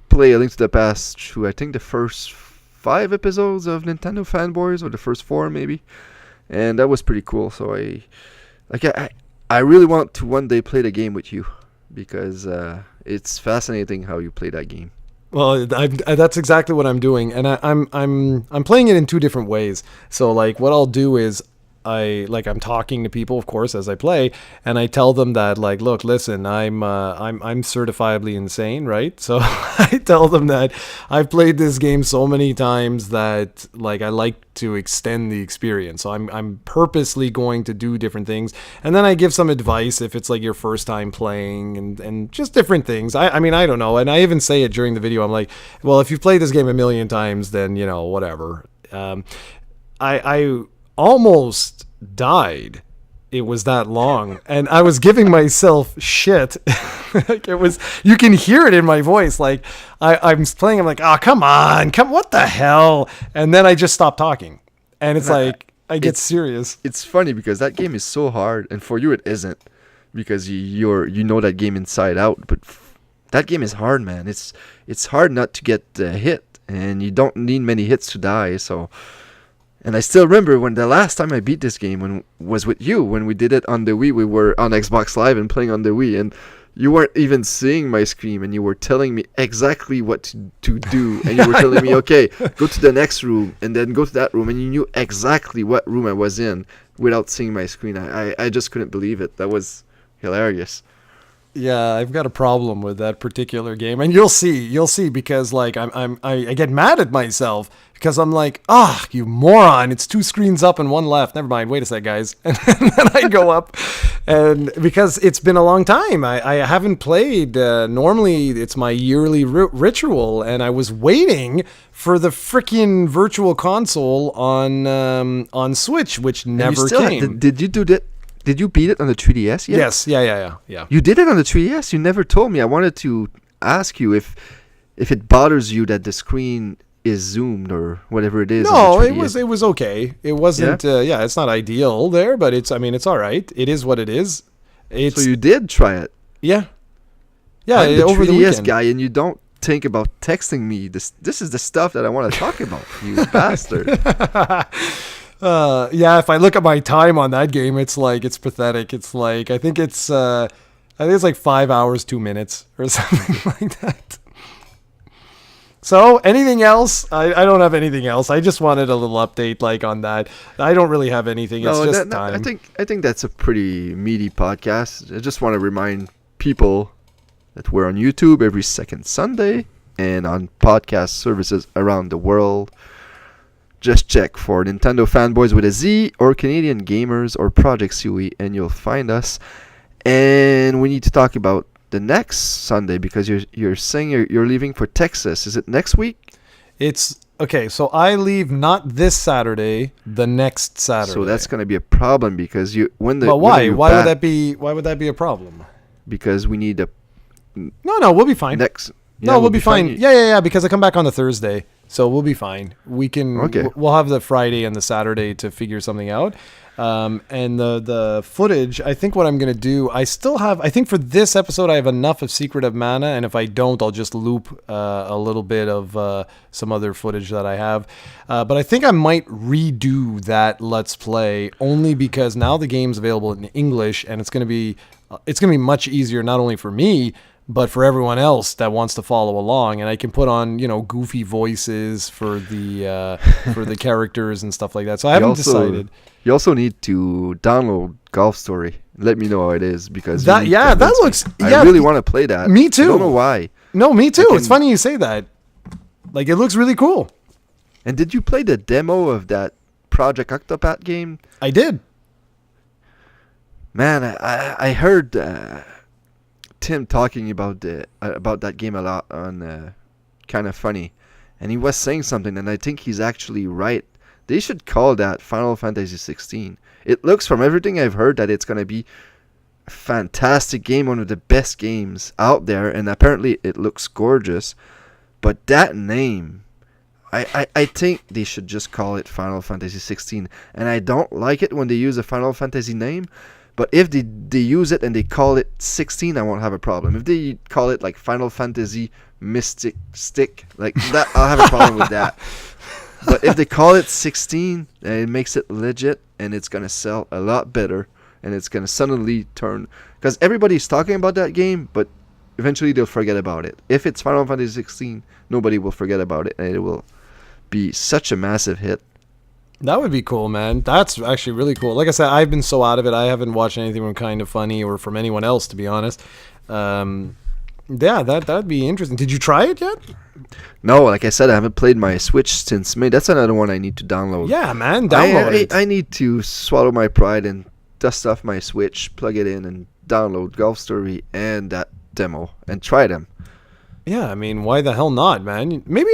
[SPEAKER 2] play A Link to the Past through, I think, the first 5 episodes of Nintendo Fanboys, or the first 4 maybe. And that was pretty cool. So I really want to one day play the game with you, because it's fascinating how you play that game.
[SPEAKER 1] Well, that's exactly what I'm doing, and I'm playing it in 2 different ways. So like, what I'll do is I'm talking to people, of course, as I play, and I tell them that, like, look, listen, I'm certifiably insane, right? So I tell them that I've played this game so many times that, like, I like to extend the experience. So I'm purposely going to do different things, and then I give some advice if it's like your first time playing, and just different things. I mean, I don't know, and I even say it during the video. I'm like, well, if you've played this game a million times, then whatever. I almost died. It was that long, and I was giving myself shit. Like, it was, you can hear it in my voice. Like I'm playing, I'm like, oh, come on, what the hell? And then I just stop talking, and it's like I get serious.
[SPEAKER 2] It's funny because that game is so hard, and for you it isn't, because you know that game inside out. But that game is hard, man. It's hard not to get hit, and you don't need many hits to die. So. And I still remember when the last time I beat this game was with you, when we did it on the Wii. We were on Xbox Live and playing on the Wii, and you weren't even seeing my screen, and you were telling me exactly what to do, and you were telling me, okay, go to the next room, and then go to that room, and you knew exactly what room I was in without seeing my screen. I just couldn't believe it. That was hilarious.
[SPEAKER 1] Yeah, I've got a problem with that particular game, and you'll see, because like I get mad at myself, because I'm like, you moron, it's 2 screens up and 1 left. Never mind, wait a sec, guys. And then I go up, and because it's been a long time, I haven't played. Normally it's my yearly ritual, and I was waiting for the freaking virtual console on Switch, which never came.
[SPEAKER 2] Did you do that? Did you beat it on the 3DS yet?
[SPEAKER 1] Yes, yeah.
[SPEAKER 2] You did it on the 3DS? You never told me. I wanted to ask you if it bothers you that the screen is zoomed or whatever it is.
[SPEAKER 1] No, it was okay. It wasn't. Yeah, it's not ideal there, but it's all right. It is what it is.
[SPEAKER 2] So you did try it?
[SPEAKER 1] Yeah.
[SPEAKER 2] I'm the
[SPEAKER 1] over
[SPEAKER 2] 3DS
[SPEAKER 1] the weekend.
[SPEAKER 2] guy, and you don't think about texting me. This is the stuff that I want to talk about. You bastard.
[SPEAKER 1] Yeah, if I look at my time on that game, it's pathetic. It's like, I think it's like 5 hours, 2 minutes or something like that. So anything else? I don't have anything else. I just wanted a little update like on that. I don't really have anything. It's just time.
[SPEAKER 2] I think that's a pretty meaty podcast. I just want to remind people that we're on YouTube every second Sunday and on podcast services around the world. Just check for Nintendo Fanboys with a Z, or Canadian Gamers, or Project Suey, and you'll find us. And we need to talk about the next Sunday, because you're saying you're leaving for Texas. Is it next week?
[SPEAKER 1] It's okay. So I leave not this Saturday, the next Saturday.
[SPEAKER 2] So that's going to be a problem, because
[SPEAKER 1] But why? Why would that be? Why would that be a problem?
[SPEAKER 2] Because we need a.
[SPEAKER 1] No, we'll be fine. We'll be fine. Yeah. Because I come back on the Thursday. So we'll be fine. We can.
[SPEAKER 2] Okay.
[SPEAKER 1] We'll have the Friday and the Saturday to figure something out. And the footage, I think what I'm going to do, I think for this episode, I have enough of Secret of Mana. And if I don't, I'll just loop a little bit of some other footage that I have. But I think I might redo that Let's Play, only because now the game's available in English, and it's going to be it's going to be much easier not only for me, but for everyone else that wants to follow along. And I can put on, goofy voices for the characters and stuff like that. So I haven't decided.
[SPEAKER 2] You also need to download Golf Story. Let me know how it is, because
[SPEAKER 1] that looks.
[SPEAKER 2] I really want to play that.
[SPEAKER 1] Me too.
[SPEAKER 2] I don't know why.
[SPEAKER 1] No, me too. It's funny you say that. Like, it looks really cool.
[SPEAKER 2] And did you play the demo of that Project Octopath game?
[SPEAKER 1] I did.
[SPEAKER 2] Man, I heard Tim talking about that game a lot on Kind of Funny, and he was saying something, and I think he's actually right. They should call that Final Fantasy 16. It looks, from everything I've heard, that it's gonna be a fantastic game, one of the best games out there, and apparently it looks gorgeous. But that name, I think they should just call it Final Fantasy 16. And I don't like it when they use a Final Fantasy name. But if they use it and they call it 16, I won't have a problem. If they call it like Final Fantasy Mystic Stick, like that, I'll have a problem with that. But if they call it 16, it makes it legit, and it's going to sell a lot better, and it's going to suddenly turn... Because everybody's talking about that game, but eventually they'll forget about it. If it's Final Fantasy 16, nobody will forget about it, and it will be such a massive hit.
[SPEAKER 1] That would be cool, man. That's actually really cool. Like I said, I've been so out of it. I haven't watched anything from Kind of Funny or from anyone else, to be honest. Yeah, that'd be interesting. Did you try it yet?
[SPEAKER 2] No, like I said, I haven't played my Switch since May. That's another one I need to download.
[SPEAKER 1] Yeah, man, download it.
[SPEAKER 2] I need to swallow my pride and dust off my Switch, plug it in, and download Golf Story and that demo and try them.
[SPEAKER 1] Yeah, I mean, why the hell not, man? Maybe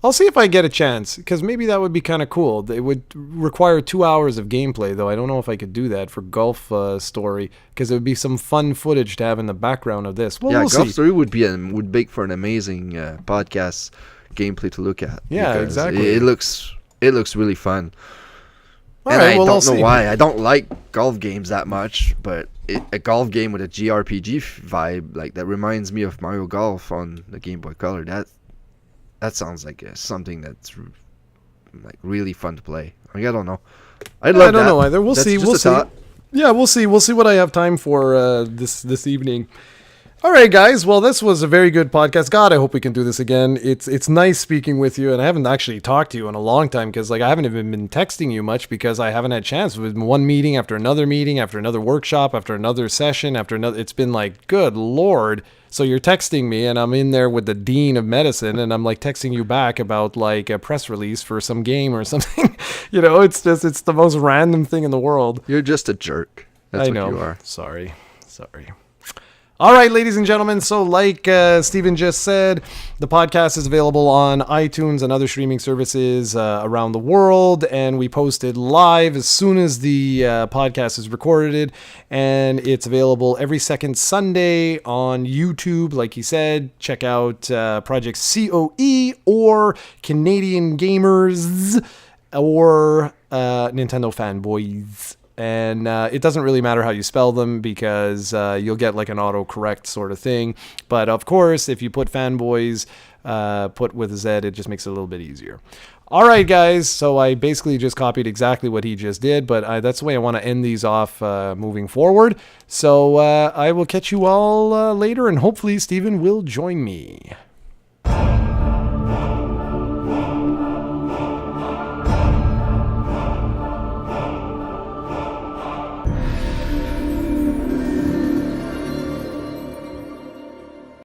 [SPEAKER 1] I'll see if I get a chance, because maybe that would be kind of cool. It would require 2 hours of gameplay, though. I don't know if I could do that for Golf Story, because it would be some fun footage to have in the background of this. Well,
[SPEAKER 2] yeah,
[SPEAKER 1] we'll
[SPEAKER 2] Golf
[SPEAKER 1] see.
[SPEAKER 2] Story would make for an amazing podcast gameplay to look at.
[SPEAKER 1] Yeah, exactly.
[SPEAKER 2] It looks really fun.
[SPEAKER 1] All
[SPEAKER 2] and
[SPEAKER 1] right,
[SPEAKER 2] I
[SPEAKER 1] well,
[SPEAKER 2] don't know why. I don't like golf games that much, but a golf game with a JRPG vibe, like that, reminds me of Mario Golf on the Game Boy Color. That sounds like something that's like really fun to play. I don't know. I don't
[SPEAKER 1] know either. We'll see. We'll see.
[SPEAKER 2] Thought.
[SPEAKER 1] Yeah, we'll see. We'll see what I have time for this evening. All right, guys. Well, this was a very good podcast. God, I hope we can do this again. It's nice speaking with you, and I haven't actually talked to you in a long time, because I haven't even been texting you much, because I haven't had a chance. It's been one meeting after another workshop, after another session, after another. It's been like, good Lord. So you're texting me, and I'm in there with the dean of medicine, and I'm like texting you back about like a press release for some game or something. It's the most random thing in the world.
[SPEAKER 2] You're just a jerk. That's
[SPEAKER 1] I know.
[SPEAKER 2] What you are.
[SPEAKER 1] Sorry. All right, ladies and gentlemen. So like Steven just said, the podcast is available on iTunes and other streaming services around the world. And we post it live as soon as the podcast is recorded. And it's available every second Sunday on YouTube. Like he said, check out Project COE or Canadian Gamers or Nintendo Fanboys. And it doesn't really matter how you spell them, because you'll get like an autocorrect sort of thing. But of course, if you put fanboys, put with a Z, it just makes it a little bit easier. All right, guys. So I basically just copied exactly what he just did, but that's the way I want to end these off moving forward. So I will catch you all later, and hopefully Steven will join me.